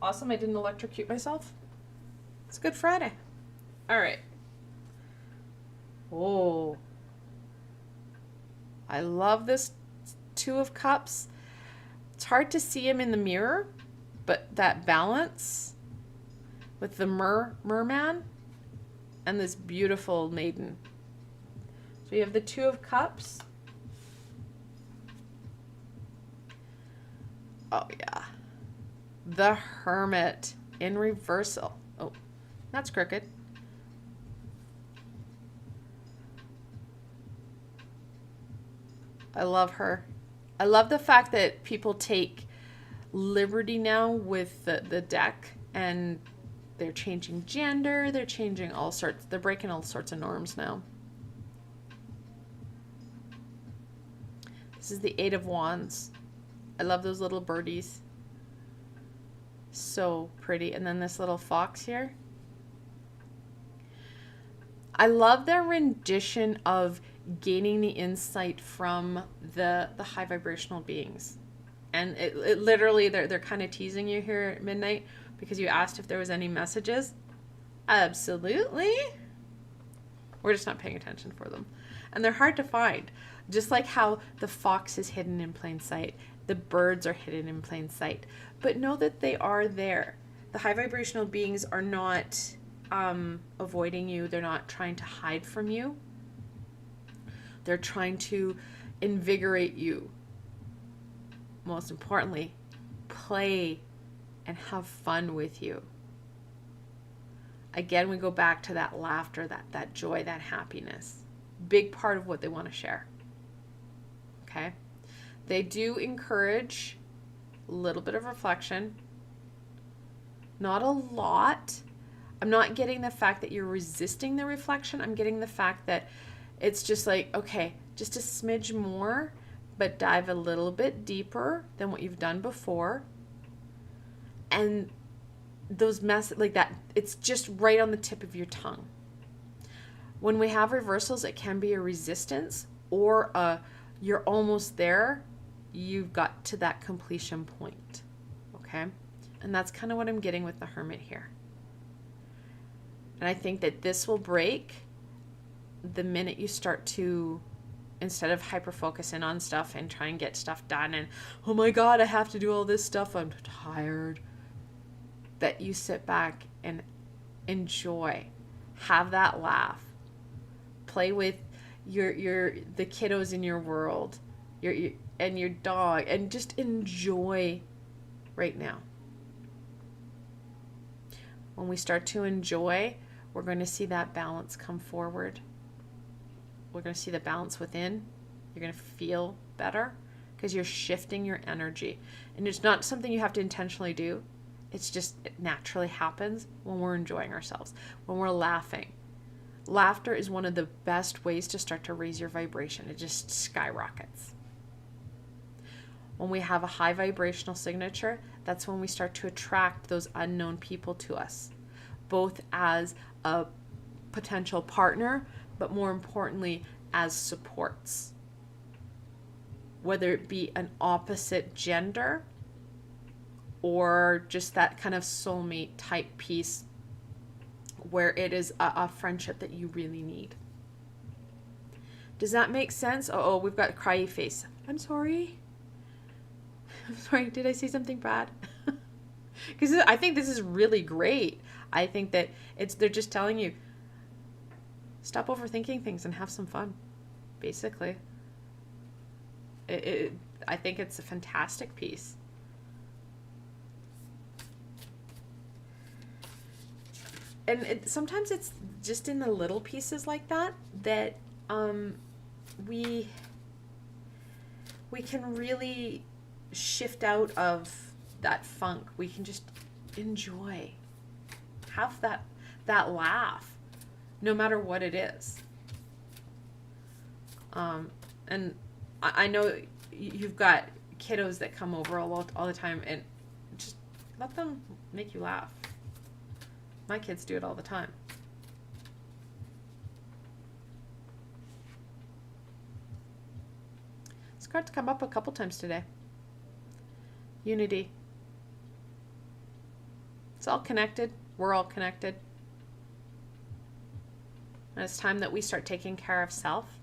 awesome. I didn't electrocute myself. It's Good Friday. All right. Oh. I love this Two of Cups. It's hard to see him in the mirror, but that balance with the merman and this beautiful maiden. So we have the Two of Cups. Oh yeah. The Hermit in reversal. Oh, that's crooked. I love her. I love the fact that people take liberty now with the deck, and they're changing gender, they're changing all sorts, they're breaking all sorts of norms now. This is the Eight of Wands. I love those little birdies. So pretty. And then this little fox here. I love their rendition of gaining the insight from the high vibrational beings. And it literally, they're kind of teasing you here at midnight because you asked if there was any messages. Absolutely. We're just not paying attention for them. And they're hard to find. Just like how the fox is hidden in plain sight. The birds are hidden in plain sight. But know that they are there. The high vibrational beings are not avoiding you. They're not trying to hide from you. They're trying to invigorate you. Most importantly, play and have fun with you. Again, we go back to that laughter, that joy, that happiness. Big part of what they want to share. Okay? They do encourage a little bit of reflection. Not a lot. I'm not getting the fact that you're resisting the reflection. I'm getting the fact that it's just like, okay, just a smidge more, but dive a little bit deeper than what you've done before. And those like that, it's just right on the tip of your tongue. When we have reversals, it can be a resistance or you're almost there. You've got to that completion point. Okay? And that's kind of what I'm getting with the Hermit here. And I think that this will break the minute you start to, instead of hyper-focusing on stuff and try and get stuff done and, oh my God, I have to do all this stuff, I'm tired, that you sit back and enjoy, have that laugh, play with the kiddos in your world, and your dog, and just enjoy right now. When we start to enjoy, we're going to see that balance come forward. We're going to see the balance within. You're going to feel better because you're shifting your energy. And it's not something you have to intentionally do. It's just, it naturally happens when we're enjoying ourselves, when we're laughing. Laughter is one of the best ways to start to raise your vibration. It just skyrockets. When we have a high vibrational signature, that's when we start to attract those unknown people to us, both as a potential partner, but more importantly, as supports. Whether it be an opposite gender or just that kind of soulmate type piece where it is a friendship that you really need. Does that make sense? Oh, we've got a cryy face. I'm sorry. I'm sorry. Did I say something bad? Because I think this is really great. I think that they're just telling you, stop overthinking things and have some fun, basically. I think it's a fantastic piece. And sometimes it's just in the little pieces like that we can really shift out of that funk. We can just enjoy, have that laugh, no matter what it is. And I know you've got kiddos that come over all the time, and just let them make you laugh. My kids do it all the time. It's got to come up a couple times today. Unity. It's all connected. We're all connected. And it's time that we start taking care of self.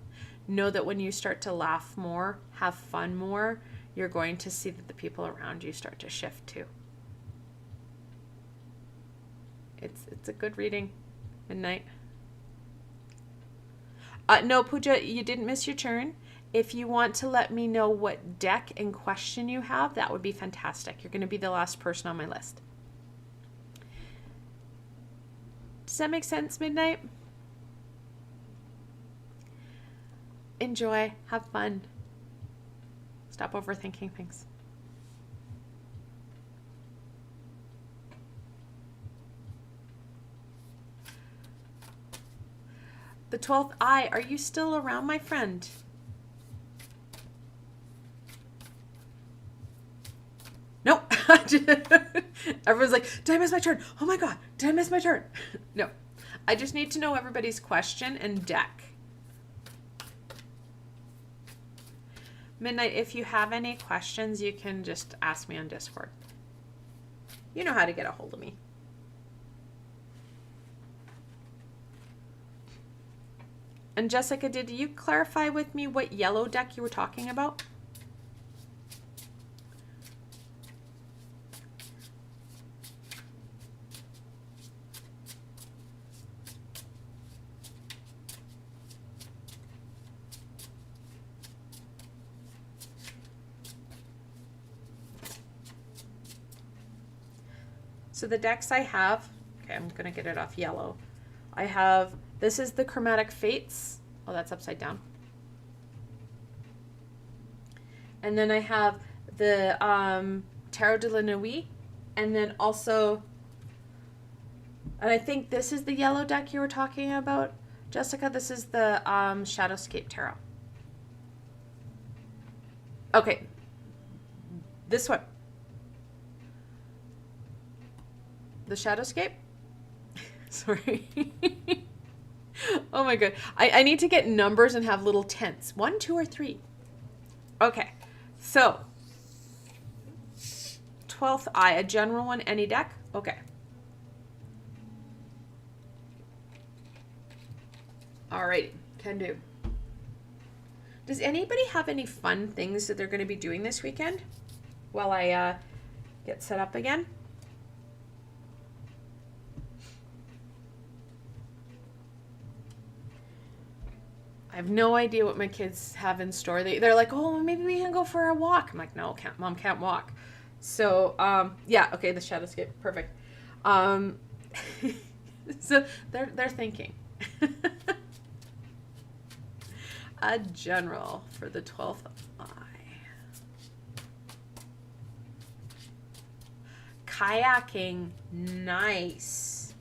Know that when you start to laugh more, have fun more, you're going to see that the people around you start to shift too. It's a good reading. Midnight. No, Pooja, you didn't miss your turn. If you want to let me know what deck and question you have, that would be fantastic. You're going to be the last person on my list. Does that make sense, Midnight? Enjoy. Have fun. Stop overthinking things. The 12th eye, are you still around, my friend? Nope. Everyone's like, did I miss my turn? Oh my God, did I miss my turn? No. I just need to know everybody's question and deck. Midnight, if you have any questions, you can just ask me on Discord. You know how to get a hold of me. And Jessica, did you clarify with me what yellow deck you were talking about? So the decks I have, okay, I'm going to get it off yellow. I have, this is the Chromatic Fates. Oh, that's upside down. And then I have the Tarot de la Nuit. And then also, and I think this is the yellow deck you were talking about, Jessica. This is the Shadowscape Tarot. Okay. This one. The Shadowscape? Sorry. Oh my God. I need to get numbers and have little tents. 1, 2, or 3. Okay. So, 12th eye, a general one, any deck? Okay. Alrighty. Can do. Does anybody have any fun things that they're going to be doing this weekend while I get set up again? I have no idea what my kids have in store. They're like, oh, maybe we can go for a walk. I'm like, no, Mom can't walk. So, yeah, okay, the Shadowscape, perfect. So they're thinking. A general for the 12th eye. kayaking. Nice.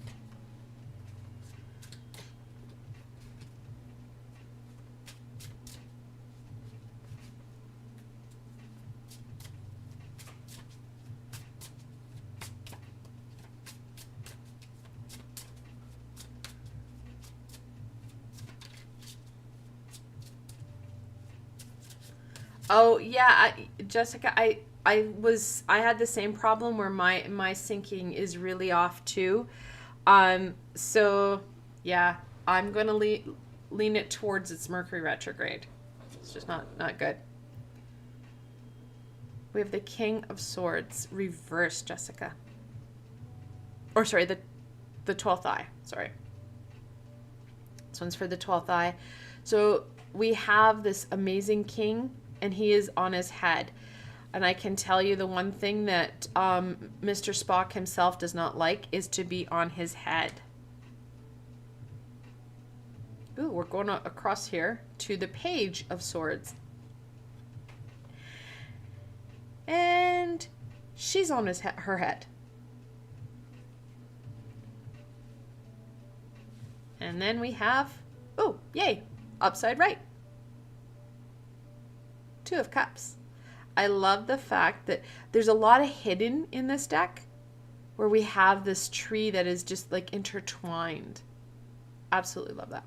Oh yeah, Jessica, I had the same problem where my syncing is really off too. So yeah, I'm gonna lean it towards its Mercury retrograde. It's just not good. We have the King of Swords reversed, Jessica. Or sorry, the 12th eye. Sorry. This one's for the 12th eye. So we have this amazing king, and he is on his head. And I can tell you the one thing that Mr. Spock himself does not like is to be on his head. Ooh, we're going across here to the Page of Swords. And she's on her head. And then we have, oh, yay, upside right. 2 of Cups. I love the fact that there's a lot of hidden in this deck where we have this tree that is just like intertwined. Absolutely love that.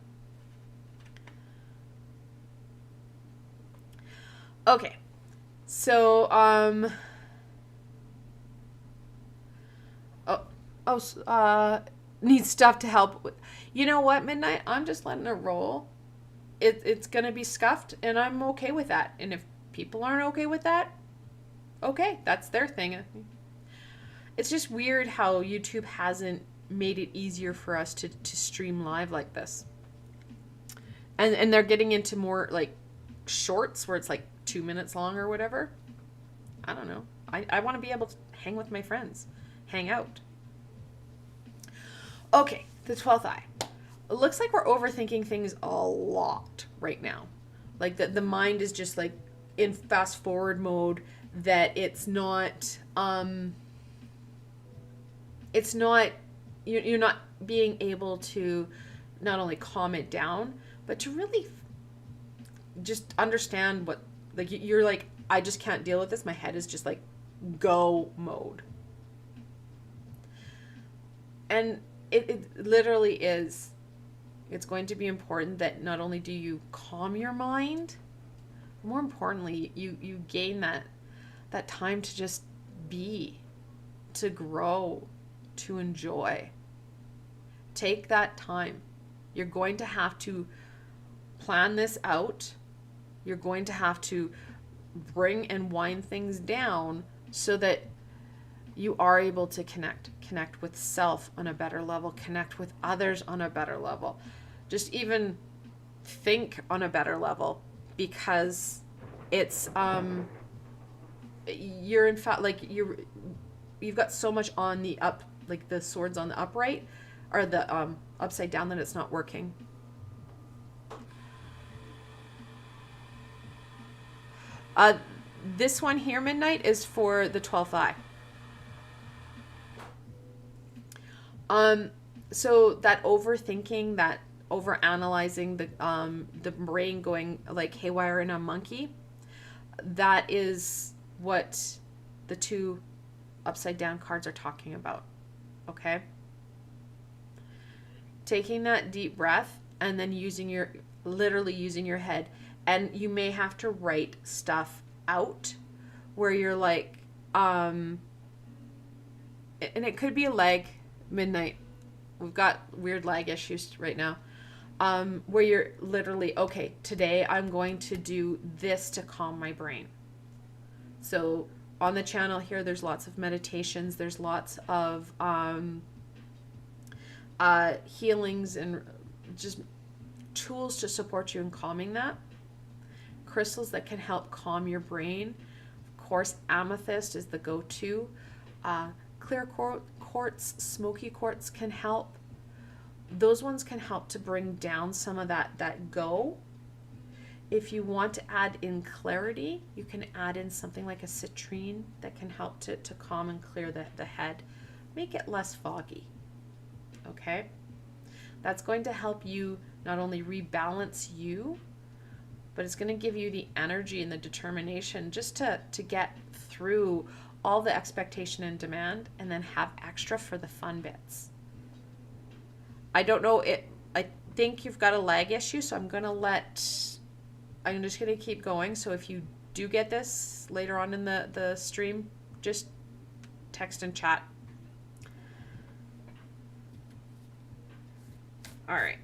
Okay. So, need stuff to help with. You know what, Midnight? I'm just letting it roll. It's going to be scuffed, and I'm okay with that. And if people aren't okay with that, okay, that's their thing. It's just weird how YouTube hasn't made it easier for us to stream live like this. And they're getting into more like shorts where it's like 2 minutes long or whatever. I don't know. I want to be able to hang with my friends, hang out. Okay, the 12th eye. It looks like we're overthinking things a lot right now. Like the mind is just like in fast forward mode, that it's not you're not being able to not only calm it down, but to really just understand what, like you're like, I just can't deal with this. My head is just like go mode. And it literally is. It's going to be important that not only do you calm your mind, more importantly, you gain that time to just be, to grow, to enjoy. Take that time. You're going to have to plan this out. You're going to have to bring and wind things down so that you are able to connect with self on a better level, connect with others on a better level, just even think on a better level, because it's you're in fact like you've got so much on the up, like the swords on the upright or the upside down, that it's not working. This one here, Midnight, is for the 12th eye. So that overthinking, that overanalyzing, the brain going like haywire in a monkey, that is what the 2 upside down cards are talking about. Okay? Taking that deep breath and then literally using your head. And you may have to write stuff out where you're like, and it could be a lag, Midnight. We've got weird lag issues right now. Where you're literally, okay, today I'm going to do this to calm my brain. So on the channel here, there's lots of meditations. There's lots of healings and just tools to support you in calming that. Crystals that can help calm your brain. Of course, amethyst is the go-to. Clear quartz, smoky quartz can help. Those ones can help to bring down some of that go. If you want to add in clarity, you can add in something like a citrine that can help to calm and clear the head, make it less foggy. Okay? That's going to help you not only rebalance you, but it's going to give you the energy and the determination just to get through all the expectation and demand, and then have extra for the fun bits. I don't know, I think you've got a lag issue, so I'm just going to keep going. So if you do get this later on in the stream, just text and chat. All right.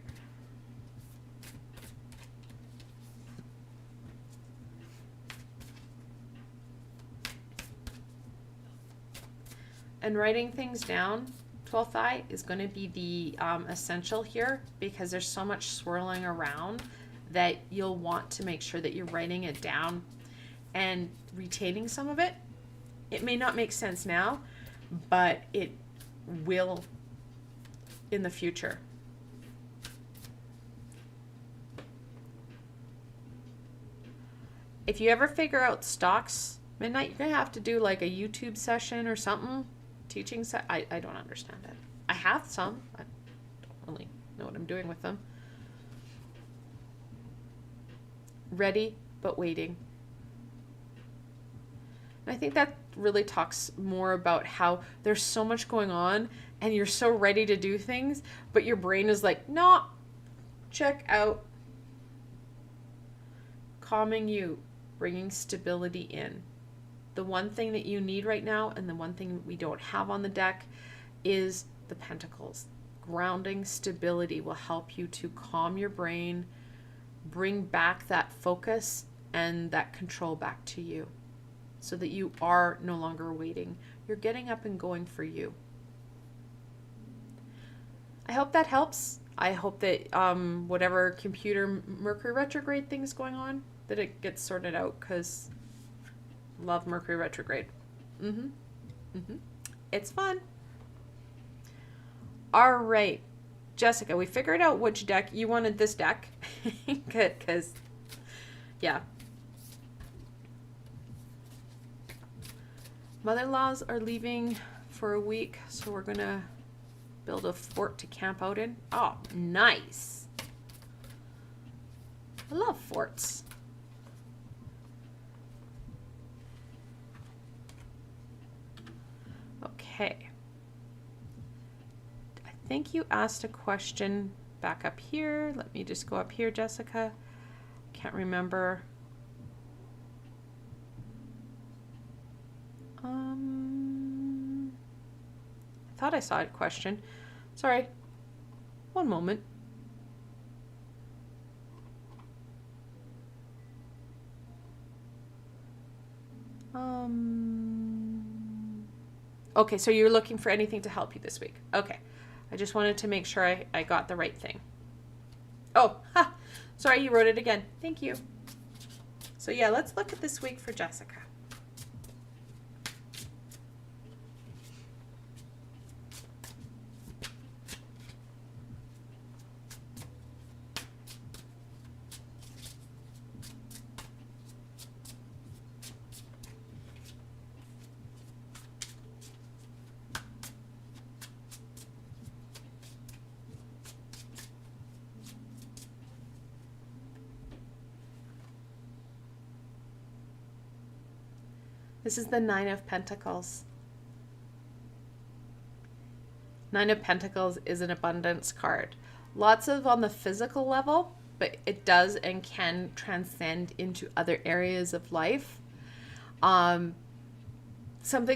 And writing things down, 12th eye, is going to be the essential here, because there's so much swirling around that you'll want to make sure that you're writing it down and retaining some of it. It may not make sense now, but it will in the future. If you ever figure out stocks midnight, you're going to have to do like a YouTube session or something. Teaching I don't understand it. I have some. I don't really know what I'm doing with them. Ready, but waiting. And I think that really talks more about how there's so much going on and you're so ready to do things, but your brain is like, no, check out. Calming you, bringing stability in. The one thing that you need right now, and the one thing we don't have on the deck, is the Pentacles. Grounding stability will help you to calm your brain, bring back that focus and that control back to you, so that you are no longer waiting. You're getting up and going for you. I hope that helps. I hope that whatever computer Mercury retrograde thing's going on, that it gets sorted out, because love Mercury retrograde. It's fun. All right, Jessica, we figured out which deck you wanted. This deck, because yeah, mother-in-laws are leaving for a week, so we're gonna build a fort to camp out in. Oh, nice. I love forts. Okay. I think you asked a question back up here. Let me just go up here, Jessica. Can't remember. I thought I saw a question. Sorry. One moment. Okay, so you're looking for anything to help you this week. Okay. I just wanted to make sure I got the right thing. Oh, ha! Sorry, you wrote it again. Thank you. So yeah, let's look at this week for Jessica. This is the Nine of Pentacles. Nine of Pentacles is an abundance card. Lots of on the physical level, but it does and can transcend into other areas of life. Something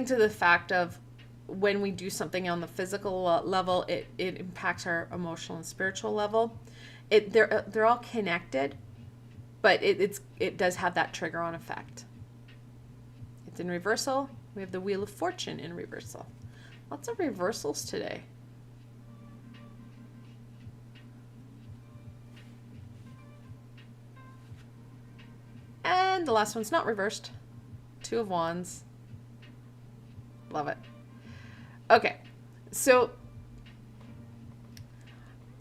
to the fact of when we do something on the physical level, it impacts our emotional and spiritual level. They're all connected, but it does have that trigger on effect. It's in reversal. We have the Wheel of Fortune in reversal. Lots of reversals today. And the last one's not reversed. Two of Wands. Love it. Okay, so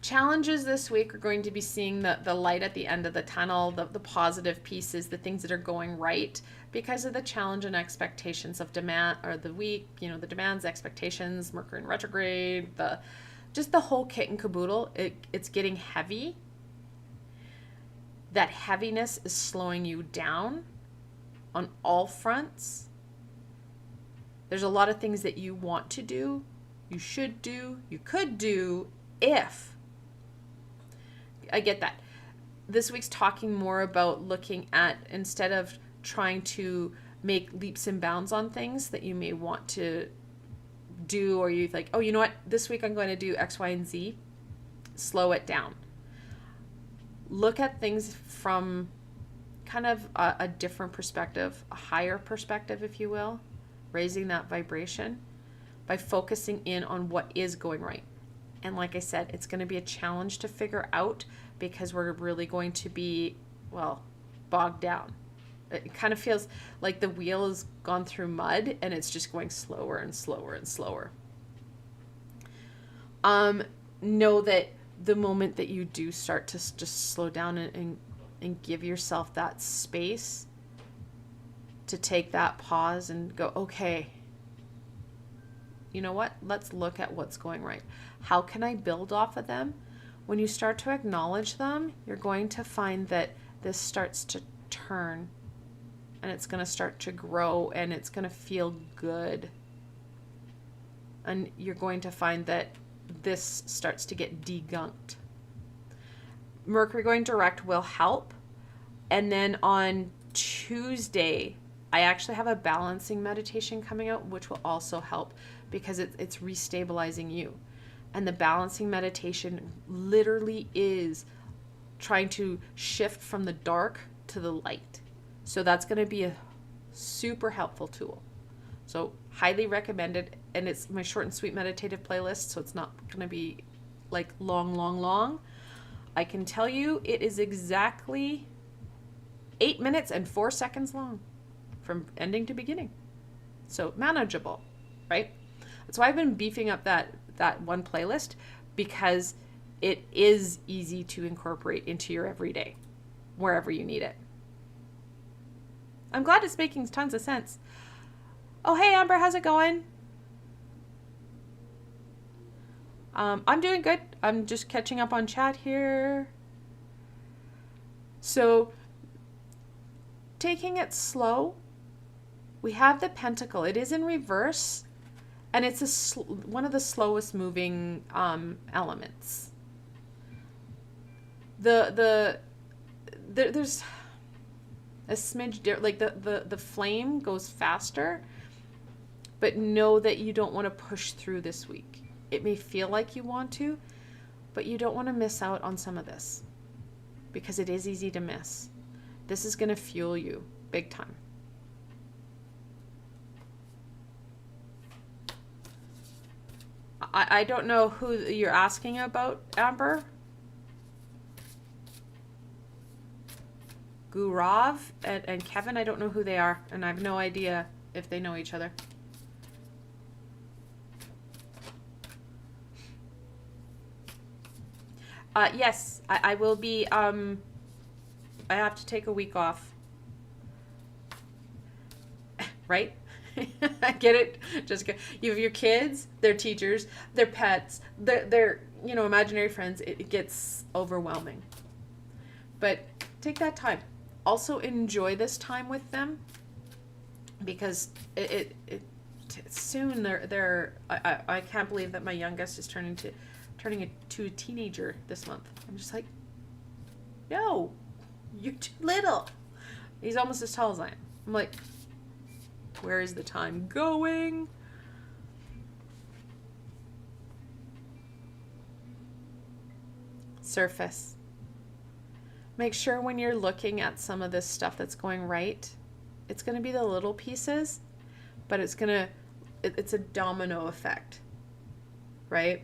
challenges this week are going to be seeing the light at the end of the tunnel, the positive pieces, the things that are going right because of the challenge and expectations of demand, or the week, the demands, expectations, Mercury in retrograde, just the whole kit and caboodle. It's getting heavy. That heaviness is slowing you down on all fronts. There's a lot of things that you want to do, you should do, you could do if. I get that. This week's talking more about looking at, instead of trying to make leaps and bounds on things that you may want to do, or you like, oh, you know what, this week I'm going to do X, Y, and Z. Slow it down. Look at things from kind of a different perspective, a higher perspective, if you will, raising that vibration by focusing in on what is going right. And like I said, it's going to be a challenge to figure out because we're really going to be, bogged down. It kind of feels like the wheel has gone through mud and it's just going slower and slower and slower. Know that the moment that you do start to just slow down and give yourself that space to take that pause and go, okay, you know what? Let's look at what's going right. How can I build off of them? When you start to acknowledge them, you're going to find that this starts to turn and it's going to start to grow and it's going to feel good. And you're going to find that this starts to get degunked. Mercury going direct will help. And then on Tuesday, I actually have a balancing meditation coming out, which will also help because it's restabilizing you. And the balancing meditation literally is trying to shift from the dark to the light. So that's going to be a super helpful tool. So highly recommended. And it's my short and sweet meditative playlist. So it's not going to be like long. I can tell you it is exactly 8 minutes and 4 seconds long from ending to beginning. So manageable, right? That's why I've been beefing up that one playlist, because it is easy to incorporate into your everyday, wherever you need it. I'm glad it's making tons of sense. Oh, hey, Amber, how's it going? I'm doing good. I'm just catching up on chat here. So, taking it slow. We have the Pentacle. It is in reverse, and it's one of the slowest moving elements. There's a smidge, like the flame goes faster, but know that you don't want to push through this week. It may feel like you want to, but you don't want to miss out on some of this because it is easy to miss. This is going to fuel you big time. I don't know who you're asking about, Amber. Gurav and Kevin, I don't know who they are, and I have no idea if they know each other. Yes, I will be, I have to take a week off. Right? I get it. Jessica, you have your kids, their teachers, their pets, their imaginary friends. It gets overwhelming. But take that time. Also enjoy this time with them, because it soon I can't believe that my youngest is turning to a teenager this month. I'm just like, no, you're too little. He's almost as tall as I am. I'm like, where is the time going? Surface. Make sure when you're looking at some of this stuff that's going right, it's going to be the little pieces, but it's a domino effect, right?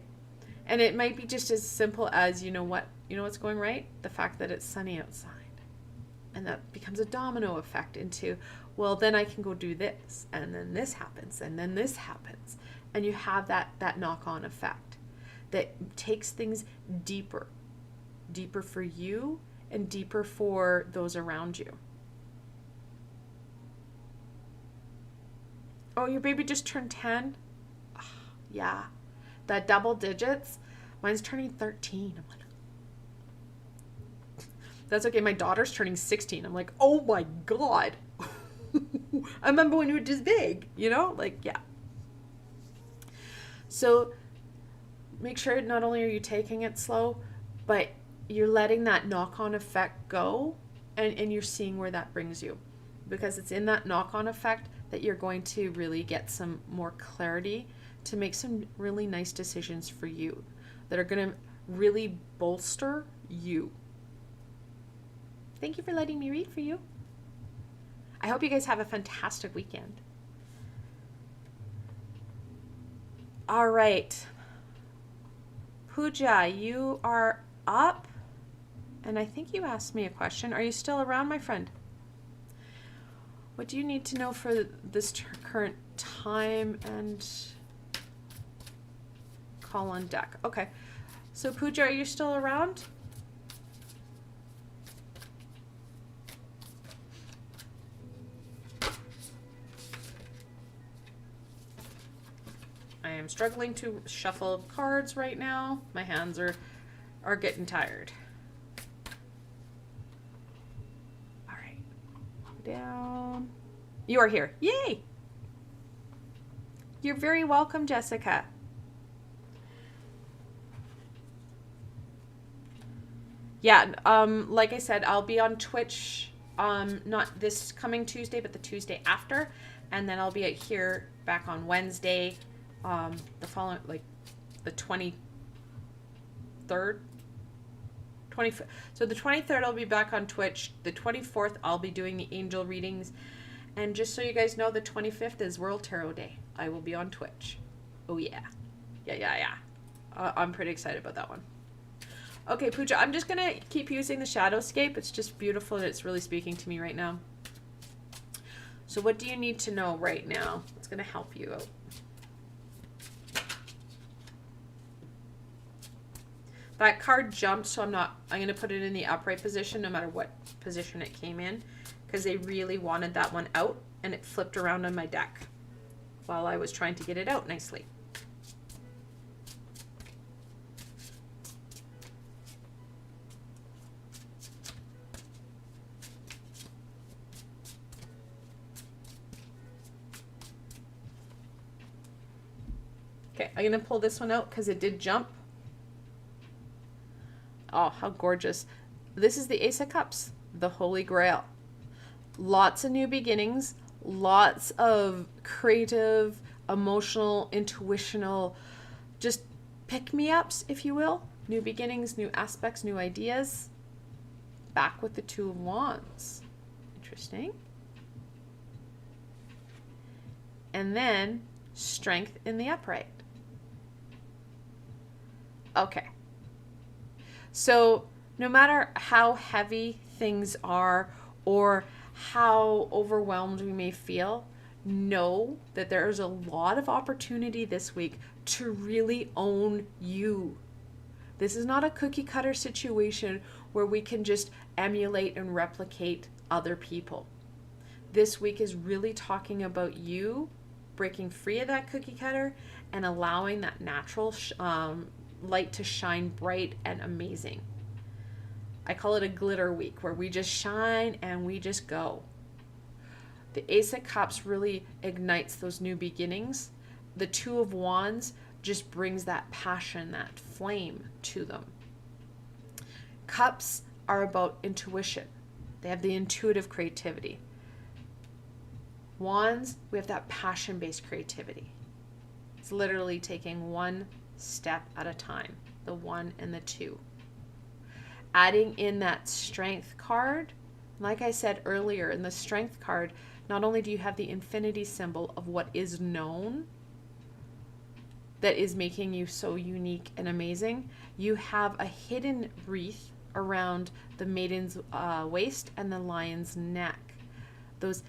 And it might be just as simple as, what's going right? The fact that it's sunny outside. And that becomes a domino effect into, well, then I can go do this, and then this happens, and then this happens. And you have that knock-on effect. that takes things deeper, deeper for you and deeper for those around you. Oh, your baby just turned 10? Oh, yeah. That double digits. Mine's turning 13. I'm like, that's okay. My daughter's turning 16. I'm like, oh my God. I remember when you were this big, you know? Like, yeah. So make sure not only are you taking it slow, but you're letting that knock-on effect go, and you're seeing where that brings you. Because it's in that knock-on effect that you're going to really get some more clarity to make some really nice decisions for you that are going to really bolster you. Thank you for letting me read for you. I hope you guys have a fantastic weekend. All right. Pooja, you are up. And I think you asked me a question. Are you still around, my friend? What do you need to know for this current time and call on deck? Okay. So Pooja, are you still around? I am struggling to shuffle cards right now. My hands are getting tired. All right. Down. You are here. Yay! You're very welcome, Jessica. Yeah, like I said, I'll be on Twitch, not this coming Tuesday, but the Tuesday after, and then I'll be here back on Wednesday, the following, like the 23rd, 25th. So the 23rd I'll be back on Twitch. The 24th I'll be doing the angel readings, and just so you guys know, the 25th is World Tarot Day. I will be on Twitch. Oh yeah, yeah. I'm pretty excited about that one. Okay, Pooja, I'm just going to keep using the Shadowscape. It's just beautiful and it's really speaking to me right now. So what do you need to know right now? It's going to help you out. That card jumped, so I'm going to put it in the upright position no matter what position it came in, because they really wanted that one out, and it flipped around on my deck while I was trying to get it out nicely. Okay, I'm going to pull this one out because it did jump. Oh, how gorgeous. This is the Ace of Cups, the Holy Grail. Lots of new beginnings, lots of creative, emotional, intuitional, just pick-me-ups, if you will. New beginnings, new aspects, new ideas. Back with the Two of Wands. Interesting. And then strength in the upright. Okay. So no matter how heavy things are or how overwhelmed we may feel, know that there's a lot of opportunity this week to really own you. This is not a cookie cutter situation where we can just emulate and replicate other people. This week is really talking about you breaking free of that cookie cutter and allowing that natural light to shine bright and amazing. I call it a glitter week where we just shine and we just go. The Ace of Cups really ignites those new beginnings. The Two of Wands just brings that passion, that flame to them. Cups are about intuition. They have the intuitive creativity. Wands, we have that passion-based creativity. It's literally taking one step at a time, the 1 and the 2. Adding in that strength card, like I said earlier, in the strength card, not only do you have the infinity symbol of what is known that is making you so unique and amazing, you have a hidden wreath around the maiden's waist and the lion's neck. Those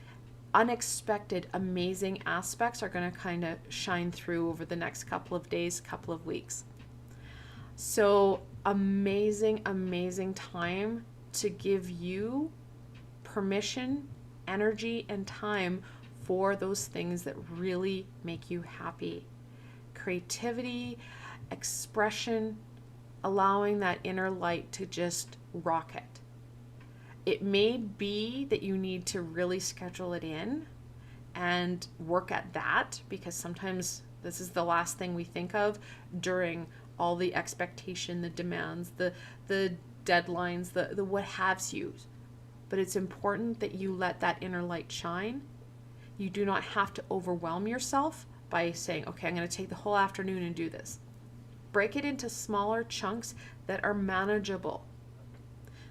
unexpected, amazing aspects are going to kind of shine through over the next couple of days, couple of weeks. So amazing, amazing time to give you permission, energy, and time for those things that really make you happy. Creativity, expression, allowing that inner light to just rocket. It may be that you need to really schedule it in and work at that, because sometimes this is the last thing we think of during all the expectation, the demands, the deadlines, the what haves you. But it's important that you let that inner light shine. You do not have to overwhelm yourself by saying, okay, I'm going to take the whole afternoon and do this. Break it into smaller chunks that are manageable.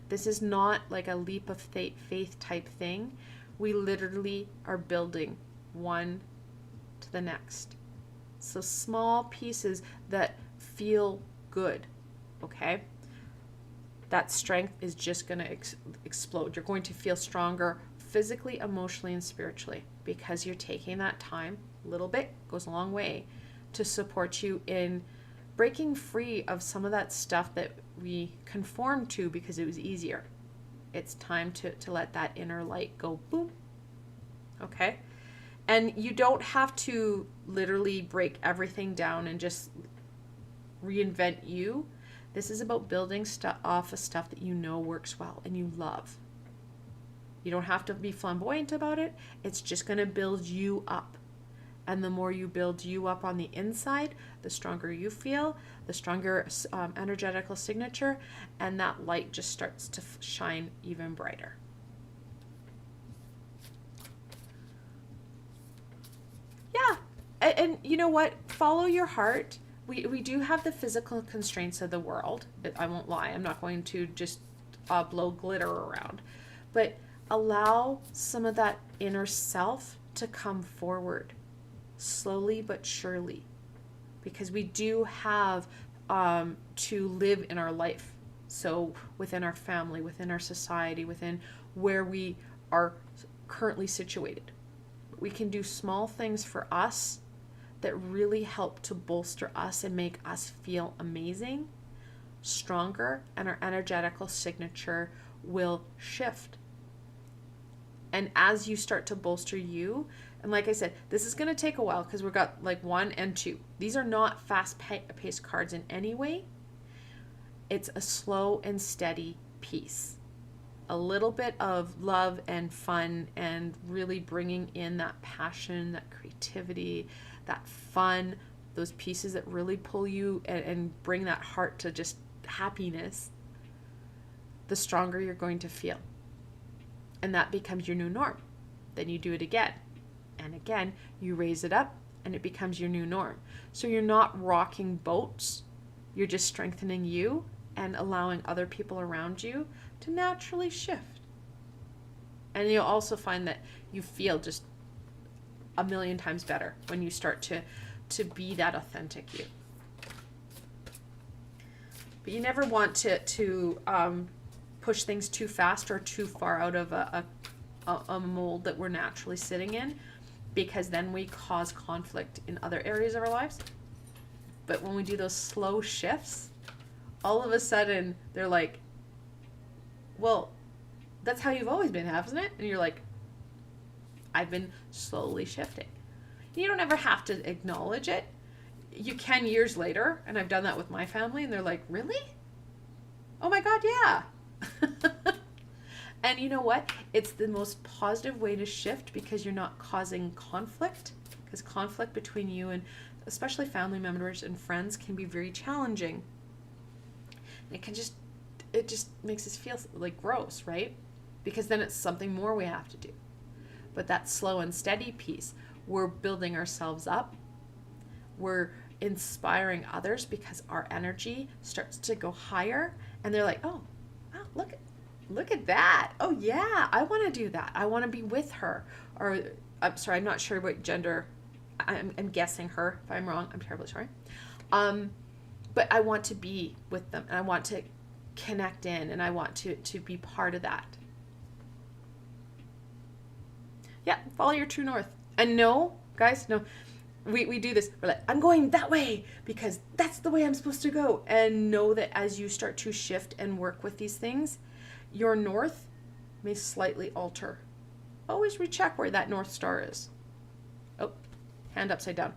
This is not like a leap of faith type thing. We literally are building one to the next. So small pieces that feel good, okay? That strength is just going to explode. You're going to feel stronger physically, emotionally, and spiritually, because you're taking that time. A little bit goes a long way to support you in breaking free of some of that stuff that we conformed to because it was easier. It's time to let that inner light go boom. Okay? And you don't have to literally break everything down and just reinvent you. This is about building off of stuff that you know works well and you love. You don't have to be flamboyant about it. It's just going to build you up. And the more you build you up on the inside, the stronger you feel, the stronger energetical signature, and that light just starts to shine even brighter. Yeah, and you know what? Follow your heart. We do have the physical constraints of the world. I won't lie. I'm not going to just blow glitter around. But allow some of that inner self to come forward. Slowly but surely, because we do have to live in our life. So within our family, within our society, within where we are currently situated, we can do small things for us that really help to bolster us and make us feel amazing, stronger, and our energetical signature will shift. And as you start to bolster you, and like I said, this is going to take a while because we've got like 1 and 2. These are not fast-paced cards in any way. It's a slow and steady piece. A little bit of love and fun and really bringing in that passion, that creativity, that fun, those pieces that really pull you and bring that heart to just happiness, the stronger you're going to feel. And that becomes your new norm. Then you do it again. And again, you raise it up and it becomes your new norm. So you're not rocking boats. You're just strengthening you and allowing other people around you to naturally shift. And you'll also find that you feel just a million times better when you start to be that authentic you. But you never want to push things too fast or too far out of a mold that we're naturally sitting in, because then we cause conflict in other areas of our lives. But when we do those slow shifts, all of a sudden they're like, well, that's how you've always been, hasn't it? And you're like, I've been slowly shifting. You don't ever have to acknowledge it. You can years later, and I've done that with my family, and they're like, really? Oh my God, yeah. And you know what? It's the most positive way to shift, because you're not causing conflict, because conflict between you and especially family members and friends can be very challenging. It just makes us feel like gross, right? Because then it's something more we have to do. But that slow and steady piece, we're building ourselves up. We're inspiring others because our energy starts to go higher, and they're like, oh, wow, look at that. Oh yeah, I want to do that. I want to be with her. Or I'm sorry, I'm not sure what gender. I'm guessing her. If I'm wrong, I'm terribly sorry. But I want to be with them, and I want to connect in, and I want to be part of that. Yeah, follow your true north. And no, guys, no, we do this. We're like, I'm going that way because that's the way I'm supposed to go. And know that as you start to shift and work with these things, your north may slightly alter. Always recheck where that North Star is. Oh, hand upside down.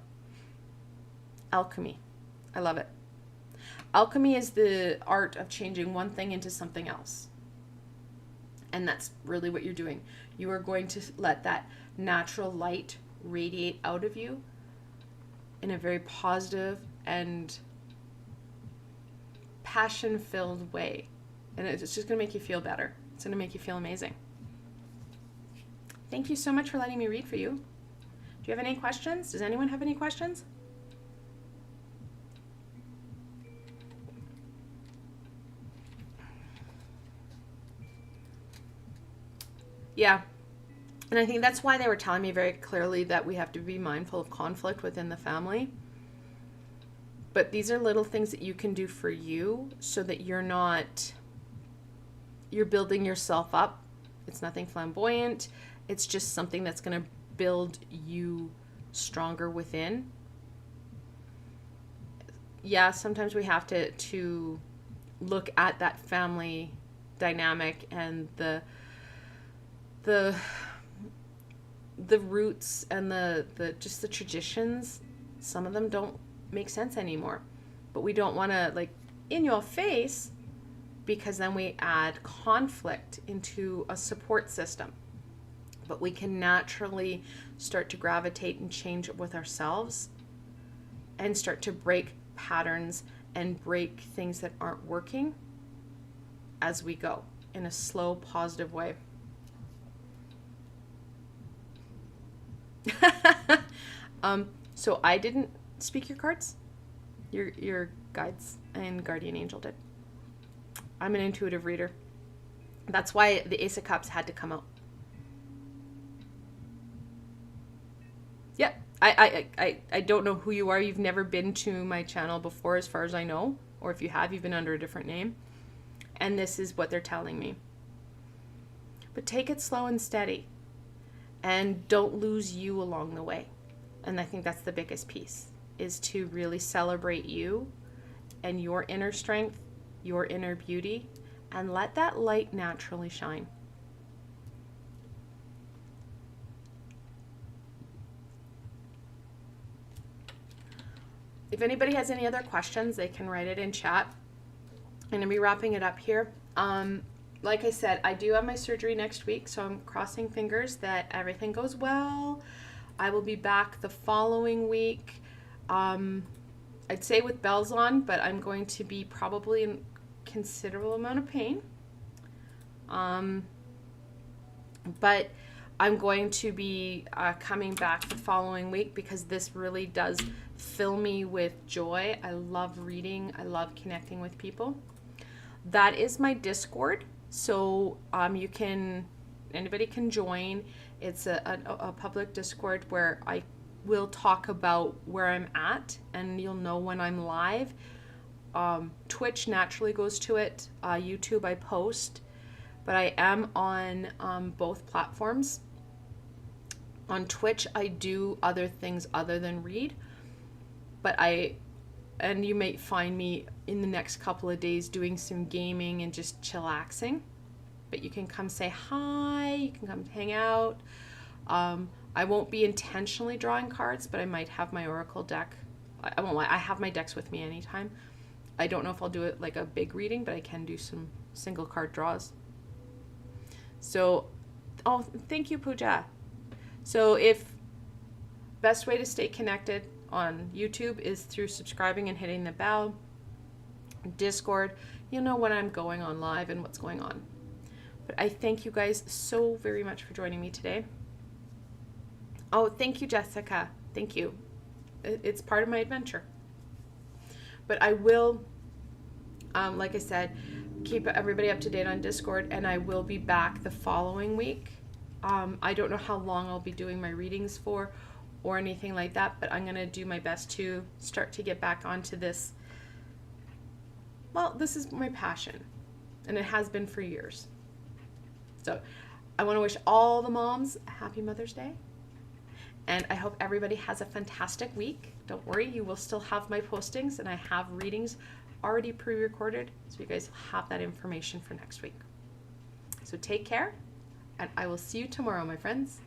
Alchemy. I love it. Alchemy is the art of changing one thing into something else. And that's really what you're doing. You are going to let that natural light radiate out of you in a very positive and passion-filled way. And it's just going to make you feel better. It's going to make you feel amazing. Thank you so much for letting me read for you. Do you have any questions? Does anyone have any questions? Yeah. And I think that's why they were telling me very clearly that we have to be mindful of conflict within the family. But these are little things that you can do for you so that you're building yourself up. It's nothing flamboyant. It's just something that's going to build you stronger within. Yeah, sometimes we have to look at that family dynamic and the roots and the just the traditions. Some of them don't make sense anymore. But we don't want to like in your face, because then we add conflict into a support system. But we can naturally start to gravitate and change with ourselves and start to break patterns and break things that aren't working as we go in a slow, positive way. So I didn't speak your cards. Your guides and guardian angel did. I'm an intuitive reader. That's why the Ace of Cups had to come out. Yep. I don't know who you are. You've never been to my channel before, as far as I know. Or if you have, you've been under a different name. And this is what they're telling me. But take it slow and steady. And don't lose you along the way. And I think that's the biggest piece, is to really celebrate you and your inner strength, your inner beauty, and let that light naturally shine. If anybody has any other questions, they can write it in chat. I'm going to be wrapping it up here. Like I said, I do have my surgery next week, so I'm crossing fingers that everything goes well. I will be back the following week. I'd say with bells on, but I'm going to be probably in considerable amount of pain. But I'm going to be coming back the following week because this really does fill me with joy. I love reading. I love connecting with people. That is my Discord. So anybody can join. It's a public Discord where I will talk about where I'm at, and you'll know when I'm live. Twitch naturally goes to it. YouTube I post, but I am on both platforms. On Twitch I do other things other than read, and you may find me in the next couple of days doing some gaming and just chillaxing. But you can come say hi, you can come hang out. I won't be intentionally drawing cards, but I might have my oracle deck. I won't lie, I have my decks with me anytime. I don't know if I'll do it like a big reading, but I can do some single card draws. So, oh, thank you, Pooja. So best way to stay connected on YouTube is through subscribing and hitting the bell. Discord, you'll know when I'm going on live and what's going on. But I thank you guys so very much for joining me today. Oh, thank you, Jessica. Thank you. It's part of my adventure. But I will, like I said, keep everybody up to date on Discord, and I will be back the following week. I don't know how long I'll be doing my readings for or anything like that, but I'm going to do my best to start to get back onto this. Well, this is my passion, and it has been for years. So I want to wish all the moms a happy Mother's Day. And I hope everybody has a fantastic week. Don't worry, you will still have my postings, and I have readings already pre-recorded, so you guys will have that information for next week. So take care, and I will see you tomorrow, my friends.